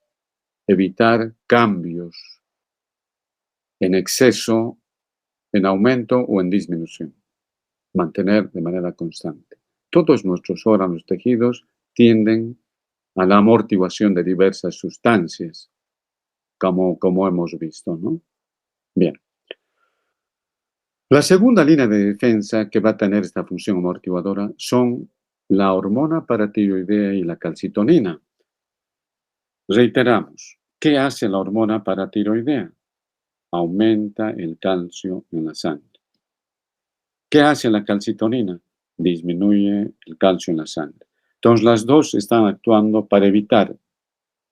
Speaker 1: evitar cambios en exceso, en aumento o en disminución, mantener de manera constante. Todos nuestros órganos tejidos tienden a la amortiguación de diversas sustancias, como hemos visto, ¿no? Bien. La segunda línea de defensa que va a tener esta función amortiguadora son la hormona paratiroidea y la calcitonina. Reiteramos, ¿qué hace la hormona paratiroidea? Aumenta el calcio en la sangre. ¿Qué hace la calcitonina? Disminuye el calcio en la sangre. Entonces, las dos están actuando para evitar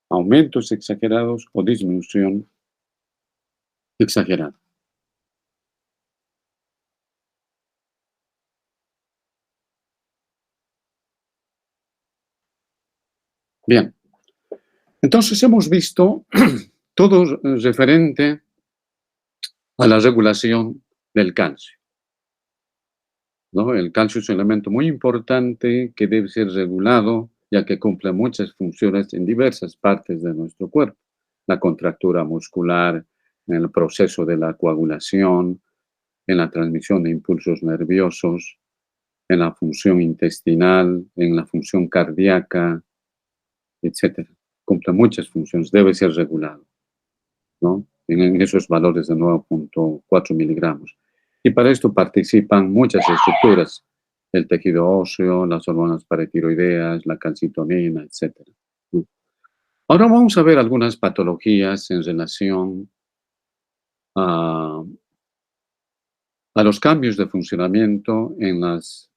Speaker 1: aumentos exagerados o disminución exagerada. Bien, entonces hemos visto todo referente a la regulación del calcio, ¿no? El calcio es un elemento muy importante que debe ser regulado, ya que cumple muchas funciones en diversas partes de nuestro cuerpo. La contractura muscular, en el proceso de la coagulación, en la transmisión de impulsos nerviosos, en la función intestinal, en la función cardíaca, etc. Cumple muchas funciones, debe ser regulado, ¿no? En esos valores de 9.4 miligramos. Y para esto participan muchas estructuras, el tejido óseo, las hormonas paratiroideas, la calcitonina, etc. Ahora vamos a ver algunas patologías en relación a los cambios de funcionamiento en las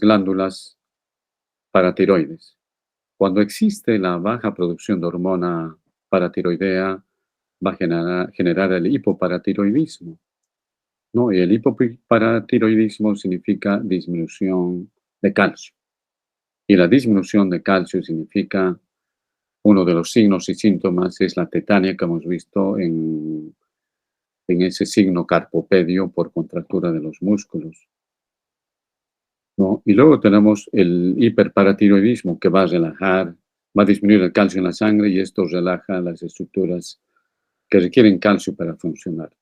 Speaker 1: glándulas paratiroides. Cuando existe la baja producción de hormona paratiroidea, va a generar el hipoparatiroidismo, ¿no? Y el hipoparatiroidismo significa disminución de calcio. Y la disminución de calcio significa, uno de los signos y síntomas es la tetania que hemos visto en ese signo carpopedio por contractura de los músculos, ¿no? Y luego tenemos el hiperparatiroidismo que va a relajar, va a disminuir el calcio en la sangre y esto relaja las estructuras que requieren calcio para funcionar.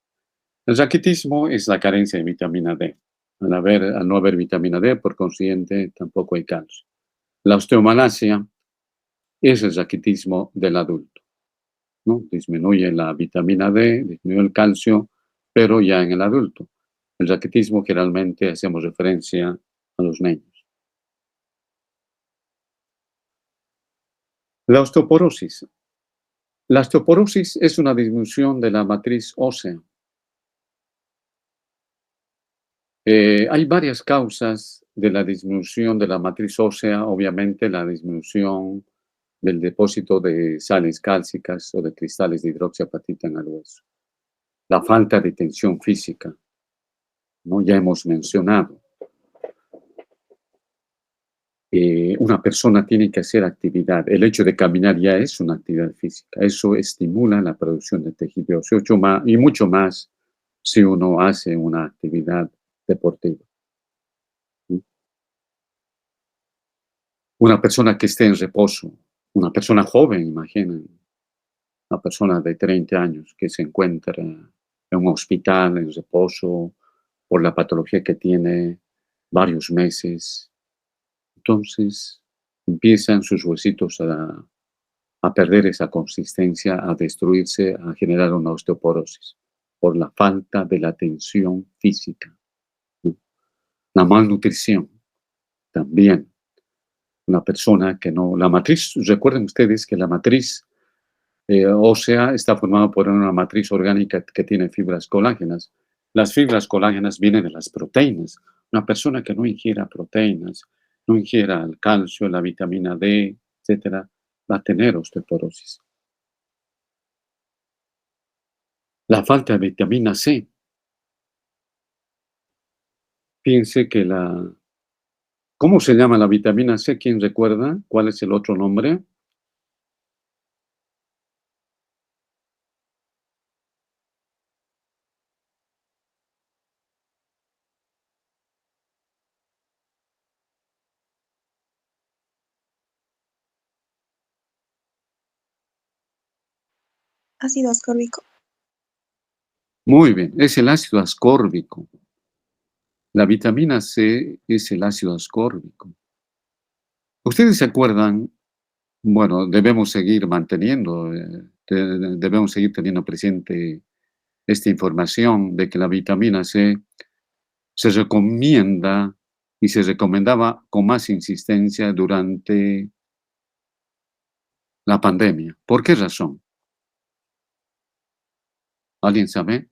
Speaker 1: El raquitismo es la carencia de vitamina D. Al no haber vitamina D, por consiguiente, tampoco hay calcio. La osteomalacia es el raquitismo del adulto, ¿no? Disminuye la vitamina D, disminuye el calcio, pero ya en el adulto. El raquitismo generalmente hacemos referencia a los niños. La osteoporosis. La osteoporosis es una disminución de la matriz ósea. Hay varias causas de la disminución de la matriz ósea, obviamente la disminución del depósito de sales cálcicas o de cristales de hidroxiapatita en el hueso. La falta de tensión física, ¿no? Ya hemos mencionado. Una persona tiene que hacer actividad. El hecho de caminar ya es una actividad física. Eso estimula la producción de tejido óseo y mucho más si uno hace una actividad deportiva. Una persona que esté en reposo, una persona joven, imaginen, una persona de 30 años que se encuentra en un hospital en reposo por la patología que tiene varios meses. Entonces empiezan sus huesitos a perder esa consistencia, a destruirse, a generar una osteoporosis por la falta de la tensión física, ¿no? La malnutrición también. Una persona que no... La matriz, recuerden ustedes que la matriz ósea está formada por una matriz orgánica que tiene fibras colágenas. Las fibras colágenas vienen de las proteínas. Una persona que no ingiera proteínas, no ingiera el calcio, la vitamina D, etcétera, va a tener osteoporosis. La falta de vitamina C. Piense que ¿cómo se llama la vitamina C? ¿Quién recuerda? ¿Cuál es el otro nombre?
Speaker 2: Ácido ascórbico.
Speaker 1: Muy bien, es el ácido ascórbico. La vitamina C es el ácido ascórbico. ¿Ustedes se acuerdan? Bueno, debemos seguir manteniendo, debemos seguir teniendo presente esta información de que la vitamina C se recomienda y se recomendaba con más insistencia durante la pandemia. ¿Por qué razón? ¿Alguien sabe?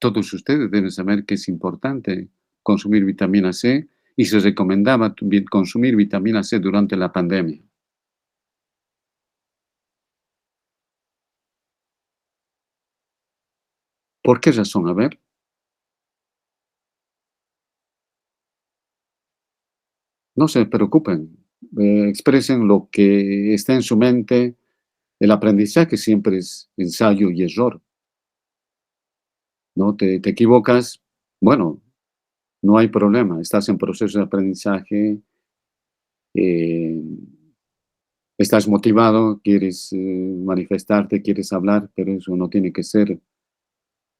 Speaker 1: Todos ustedes deben saber que es importante consumir vitamina C y se recomendaba consumir vitamina C durante la pandemia. ¿Por qué razón? A ver. No se preocupen, expresen lo que está en su mente. El aprendizaje siempre es ensayo y error. ¿No? Te equivocas, bueno, no hay problema, estás en proceso de aprendizaje, eh, estás motivado, quieres manifestarte, quieres hablar, pero eso no tiene que ser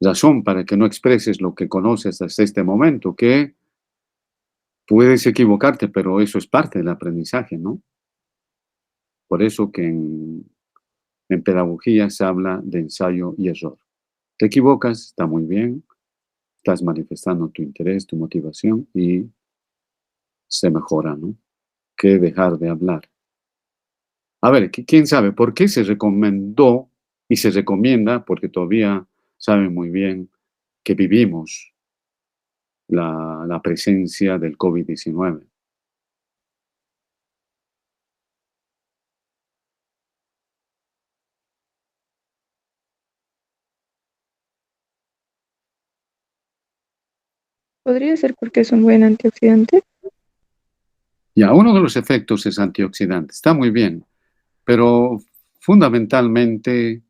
Speaker 1: razón para que no expreses lo que conoces hasta este momento, que puedes equivocarte, pero eso es parte del aprendizaje, ¿no? Por eso que en pedagogía se habla de ensayo y error. Te equivocas, está muy bien, estás manifestando tu interés, tu motivación y se mejora, ¿no? Que dejar de hablar. A ver, ¿quién sabe por qué se recomendó y se recomienda? Porque todavía saben muy bien que vivimos la presencia del COVID-19.
Speaker 2: ¿Podría ser porque es un buen antioxidante?
Speaker 1: Ya, uno de los efectos es antioxidante, está muy bien, pero fundamentalmente,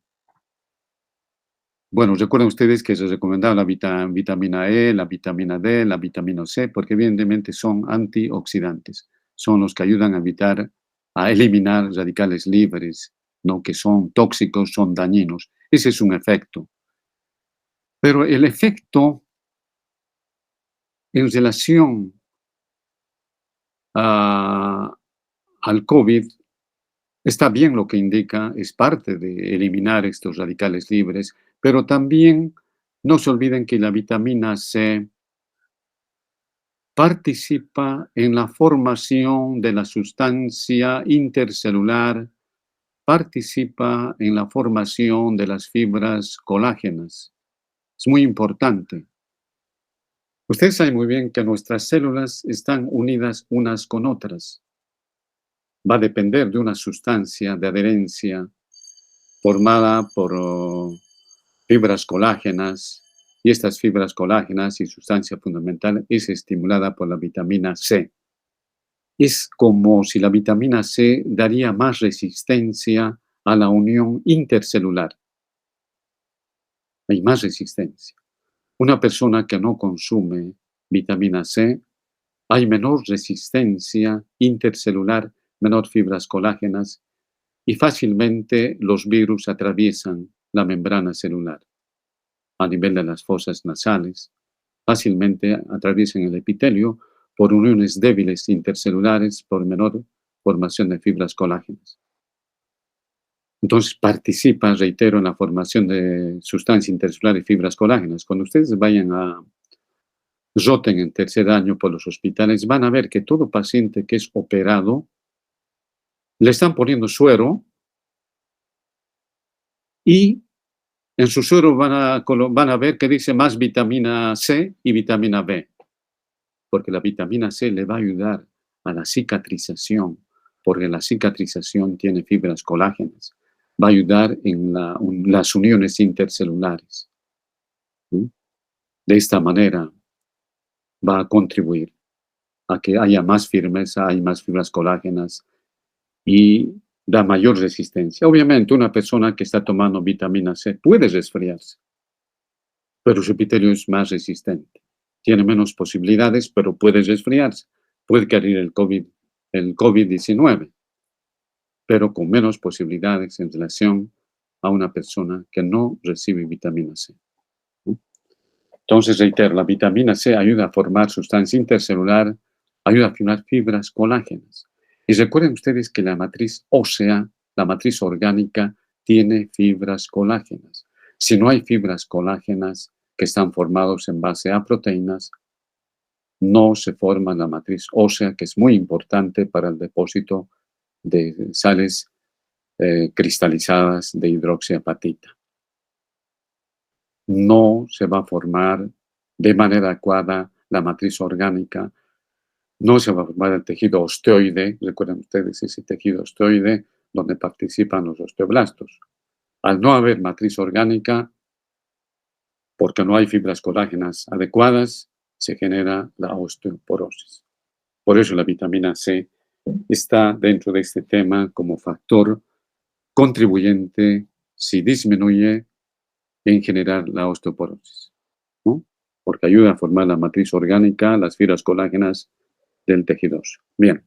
Speaker 1: bueno, recuerden ustedes que se recomendaba la vitamina E, la vitamina D, la vitamina C, porque evidentemente son antioxidantes, son los que ayudan a evitar, a eliminar radicales libres, ¿no? Que son tóxicos, son dañinos. Ese es un efecto. Pero el efecto en relación al COVID está bien lo que indica, es parte de eliminar estos radicales libres, pero también no se olviden que la vitamina C participa en la formación de la sustancia intercelular, participa en la formación de las fibras colágenas. Es muy importante. Ustedes saben muy bien que nuestras células están unidas unas con otras. Va a depender de una sustancia de adherencia formada por fibras colágenas, y estas fibras colágenas y sustancia fundamental es estimulada por la vitamina C. Es como si la vitamina C daría más resistencia a la unión intercelular. Hay más resistencia. Una persona que no consume vitamina C, hay menor resistencia intercelular, menor fibras colágenas, y fácilmente los virus atraviesan la membrana celular a nivel de las fosas nasales, fácilmente atraviesan el epitelio por uniones débiles intercelulares, por menor formación de fibras colágenas. Entonces participa, reitero, en la formación de sustancia intercelular y fibras colágenas. Cuando ustedes vayan a roten en tercer año por los hospitales, van a ver que todo paciente que es operado le están poniendo suero y en su suero van a ver que dice más vitamina C y vitamina B, porque la vitamina C le va a ayudar a la cicatrización, porque la cicatrización tiene fibras colágenas, va a ayudar en las uniones intercelulares. ¿Sí? De esta manera va a contribuir a que haya más firmeza, hay más fibras colágenas y da mayor resistencia. Obviamente, una persona que está tomando vitamina C puede resfriarse, pero su epitelio es más resistente. Tiene menos posibilidades, pero puede resfriarse. Puede caer el COVID-19, pero con menos posibilidades en relación a una persona que no recibe vitamina C. Entonces, reitero, la vitamina C ayuda a formar sustancia intercelular, ayuda a formar fibras colágenas. Y recuerden ustedes que la matriz ósea, la matriz orgánica, tiene fibras colágenas. Si no hay fibras colágenas que están formados en base a proteínas, no se forma la matriz ósea, que es muy importante para el depósito de sales cristalizadas de hidroxiapatita. No se va a formar de manera adecuada la matriz orgánica, no se va a formar el tejido osteoide, recuerden ustedes ese tejido osteoide donde participan los osteoblastos. Al no haber matriz orgánica, porque no hay fibras colágenas adecuadas, se genera la osteoporosis. Por eso la vitamina C está dentro de este tema como factor contribuyente si disminuye en generar la osteoporosis, ¿no? Porque ayuda a formar la matriz orgánica, las fibras colágenas del tejido óseo. Bien.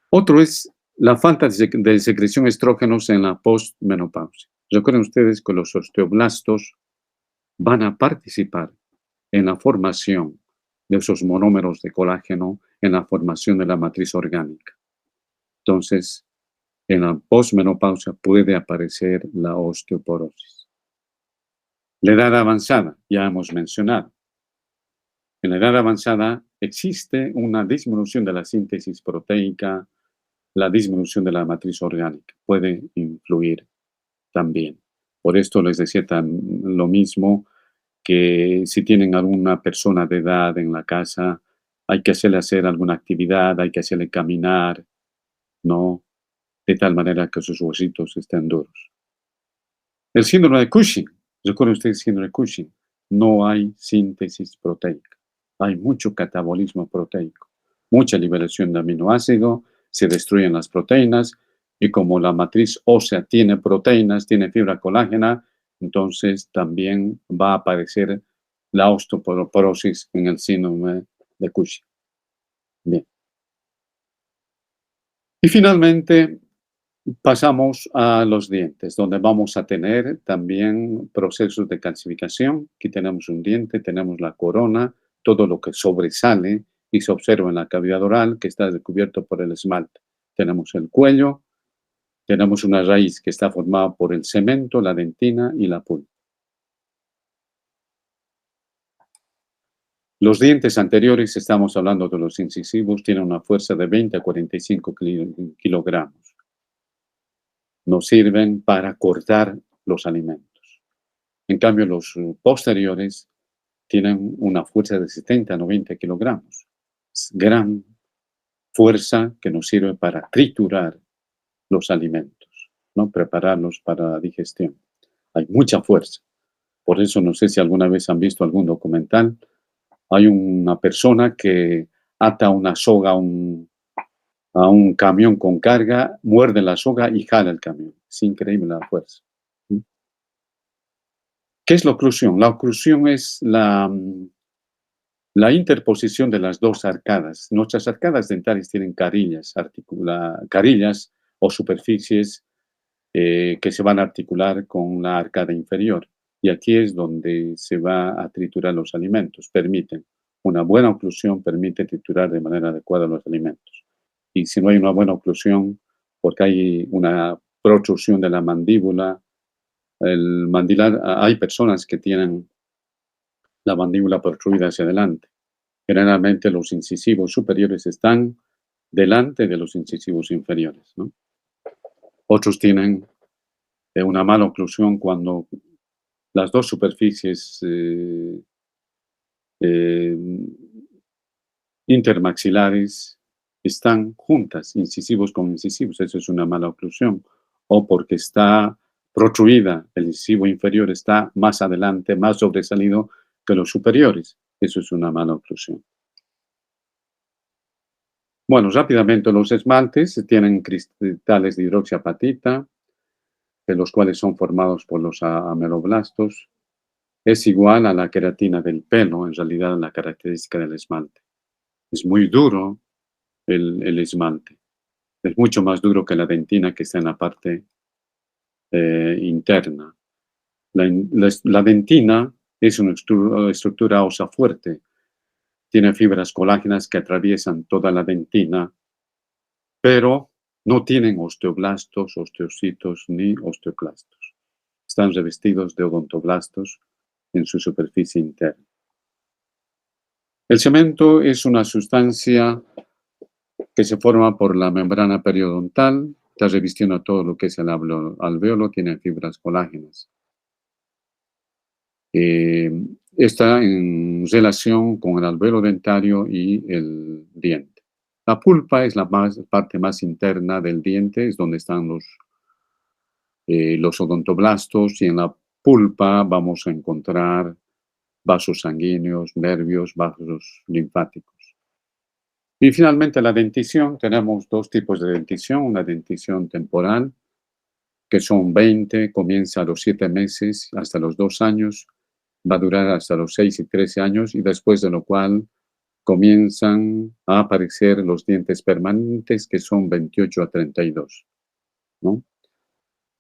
Speaker 1: Otro es la falta de secreción de estrógenos en la postmenopausia. Recuerden ustedes que los osteoblastos van a participar en la formación de esos monómeros de colágeno, en la formación de la matriz orgánica. Entonces, en la postmenopausia puede aparecer la osteoporosis. La edad avanzada, ya hemos mencionado. En la edad avanzada existe una disminución de la síntesis proteica, la disminución de la matriz orgánica. Puede influir también. Por esto les decía lo mismo que si tienen alguna persona de edad en la casa, hay que hacerle hacer alguna actividad, hay que hacerle caminar, ¿no? De tal manera que sus huesitos estén duros. El síndrome de Cushing, recuerden ustedes el síndrome de Cushing, no hay síntesis proteica, hay mucho catabolismo proteico, mucha liberación de aminoácido, se destruyen las proteínas y como la matriz ósea tiene proteínas, tiene fibra colágena, entonces también va a aparecer la osteoporosis en el síndrome de Cushing. Bien. Y finalmente pasamos a los dientes, donde vamos a tener también procesos de calcificación. Aquí tenemos un diente, tenemos la corona, todo lo que sobresale y se observa en la cavidad oral que está cubierto por el esmalte. Tenemos el cuello, tenemos una raíz que está formada por el cemento, la dentina y la pulpa. Los dientes anteriores, estamos hablando de los incisivos, tienen una fuerza de 20 a 45 kilogramos. Nos sirven para cortar los alimentos. En cambio, los posteriores tienen una fuerza de 70 a 90 kilogramos. Es gran fuerza que nos sirve para triturar los alimentos, ¿no? Prepararlos para la digestión. Hay mucha fuerza. Por eso no sé si alguna vez han visto algún documental. Hay una persona que ata una soga a un camión con carga, muerde la soga y jala el camión. Es increíble la fuerza. ¿Qué es la oclusión? La oclusión es la interposición de las dos arcadas. Nuestras arcadas dentales tienen carillas o superficies que se van a articular con la arcada inferior. Y aquí es donde se va a triturar los alimentos. Permiten una buena oclusión, permite triturar de manera adecuada los alimentos. Y si no hay una buena oclusión, porque hay una protrusión de la mandíbula, el mandilar, hay personas que tienen la mandíbula protruida hacia adelante. Generalmente los incisivos superiores están delante de los incisivos inferiores, ¿no? Otros tienen una mala oclusión cuando las dos superficies intermaxilares están juntas, incisivos con incisivos, eso es una mala oclusión. O porque está protruida, el incisivo inferior está más adelante, más sobresalido que los superiores, eso es una mala oclusión. Bueno, rápidamente los esmaltes tienen cristales de hidroxiapatita, los cuales son formados por los ameloblastos. Es igual a la queratina del pelo, en realidad, la característica del esmalte. Es muy duro el esmalte. Es mucho más duro que la dentina que está en la parte interna. La dentina es una estructura ósea fuerte. Tiene fibras colágenas que atraviesan toda la dentina, pero no tienen osteoblastos, osteocitos ni osteoclastos. Están revestidos de odontoblastos en su superficie interna. El cemento es una sustancia que se forma por la membrana periodontal, está revistiendo todo lo que es el alvéolo, tiene fibras colágenas. Está en relación con el alvéolo dentario y el diente. La pulpa es la parte más interna del diente, es donde están los odontoblastos, y en la pulpa vamos a encontrar vasos sanguíneos, nervios, vasos linfáticos. Y finalmente la dentición, tenemos dos tipos de dentición, una dentición temporal, que son 20, comienza a los 7 meses hasta los 2 años, va a durar hasta los 6 y 13 años, y después de lo cual comienzan a aparecer los dientes permanentes, que son 28 a 32, ¿no?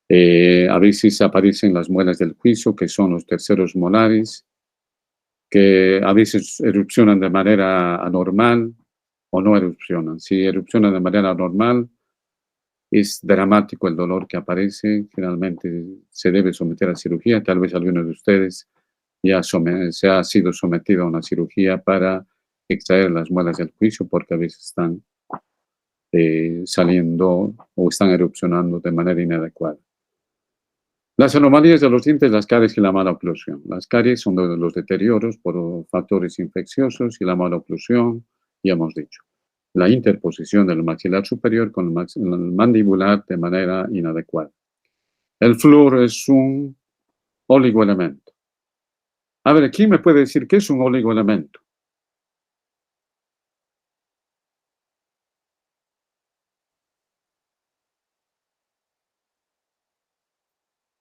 Speaker 1: A veces aparecen las muelas del juicio, que son los terceros molares, que a veces erupcionan de manera anormal o no erupcionan. Si erupcionan de manera anormal, es dramático el dolor que aparece. Finalmente se debe someter a cirugía. Tal vez algunos de ustedes ya se ha sido sometido a una cirugía para extraer las muelas del juicio, porque a veces están saliendo o están erupcionando de manera inadecuada. Las anomalías de los dientes, las caries y la mala oclusión. Las caries son de los deterioros por factores infecciosos y la mala oclusión, ya hemos dicho. La interposición del maxilar superior con el mandibular de manera inadecuada. El flúor es un oligoelemento. A ver, ¿quién me puede decir qué es un oligoelemento?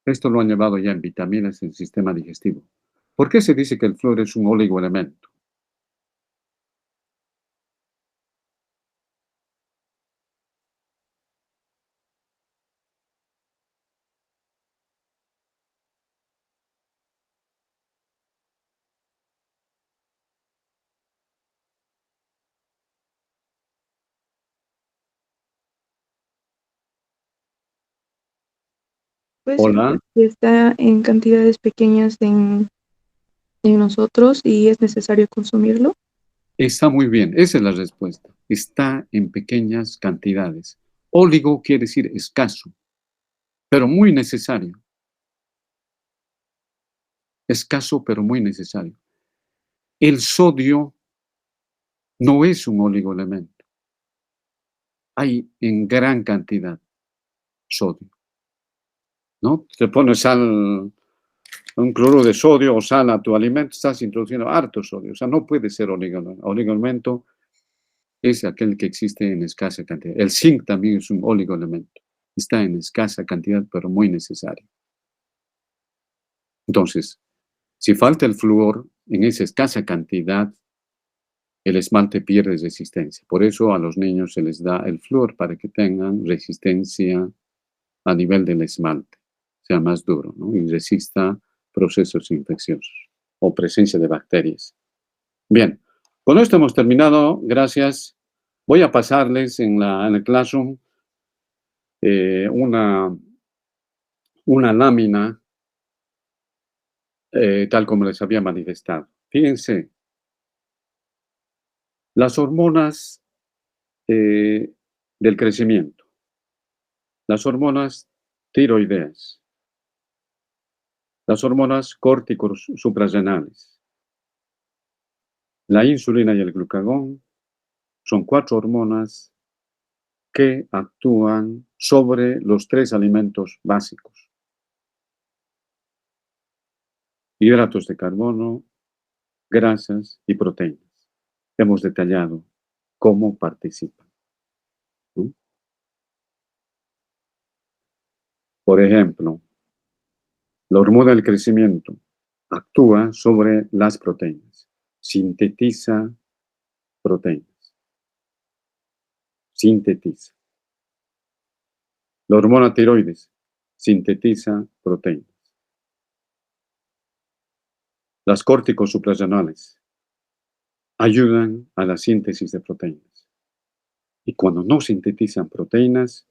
Speaker 1: Esto lo han llevado ya en vitaminas en el sistema digestivo. ¿Por qué se dice que el flúor es un oligoelemento?
Speaker 2: Puede ser
Speaker 1: Hola,
Speaker 2: porque está en cantidades pequeñas en nosotros y es necesario consumirlo.
Speaker 1: está muy bien, esa es la respuesta. Está en pequeñas cantidades. Oligo quiere decir escaso, pero muy necesario. Escaso, pero muy necesario. El sodio no es un oligoelemento. Hay en gran cantidad sodio, ¿no? Te pones sal, un cloruro de sodio o sal a tu alimento, estás introduciendo harto sodio. O sea, no puede ser oligoelemento. Oligoelemento es aquel que existe en escasa cantidad. El zinc también es un oligoelemento. Está en escasa cantidad, pero muy necesario. Entonces, si falta el flúor en esa escasa cantidad, el esmalte pierde resistencia. Por eso a los niños se les da el flúor para que tengan resistencia a nivel del esmalte, sea más duro, ¿no? Y resista procesos infecciosos o presencia de bacterias. Bien, con esto hemos terminado. Gracias. Voy a pasarles en el Classroom una lámina tal como les había manifestado. Fíjense, las hormonas del crecimiento, las hormonas tiroideas, las hormonas córticos suprarrenales, la insulina y el glucagón son 4 hormonas que actúan sobre los 3 alimentos básicos: hidratos de carbono, grasas y proteínas. Hemos detallado cómo participan, ¿no? Por ejemplo, la hormona del crecimiento actúa sobre las proteínas, sintetiza proteínas, sintetiza. La hormona tiroides sintetiza proteínas. Las córticos suprarrenales ayudan a la síntesis de proteínas. Y cuando no sintetizan proteínas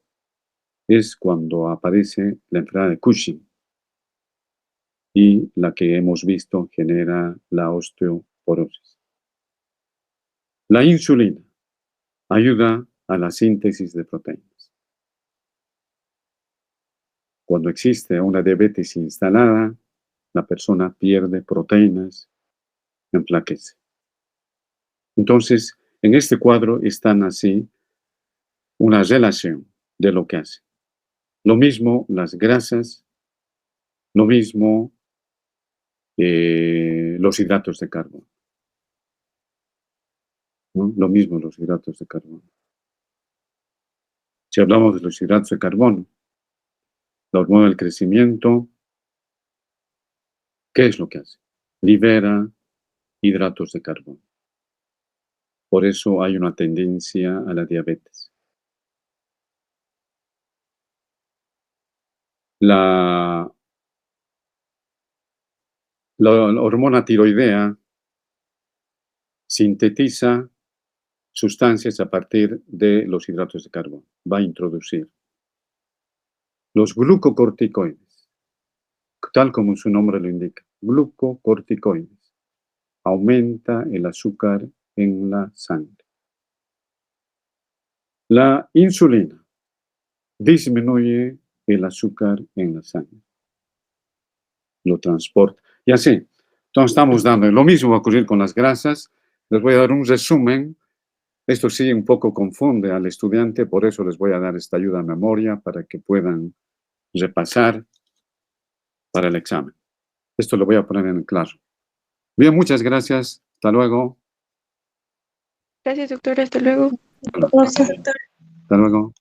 Speaker 1: es cuando aparece la enfermedad de Cushing y la que hemos visto genera la osteoporosis. La insulina ayuda a la síntesis de proteínas. Cuando existe una diabetes instalada, la persona pierde proteínas, enflaquece. Entonces, en este cuadro están así una relación de lo que hace. Lo mismo las grasas, lo mismo los hidratos de carbono, ¿no? Lo mismo los hidratos de carbono. Si hablamos de los hidratos de carbono, la hormona del crecimiento, ¿qué es lo que hace? Libera hidratos de carbono. Por eso hay una tendencia a la diabetes. La hormona tiroidea sintetiza sustancias a partir de los hidratos de carbono. Va a introducir los glucocorticoides, tal como su nombre lo indica. Glucocorticoides. Aumenta el azúcar en la sangre. La insulina disminuye el azúcar en la sangre. lo transporta. Y así. Entonces estamos dando, lo mismo va a ocurrir con las grasas. Les voy a dar un resumen. Esto sí un poco confunde al estudiante, por eso les voy a dar esta ayuda a memoria para que puedan repasar para el examen. Esto lo voy a poner en claro. Bien, muchas gracias. Hasta luego.
Speaker 2: Gracias, doctora. Hasta luego.
Speaker 1: Hasta luego.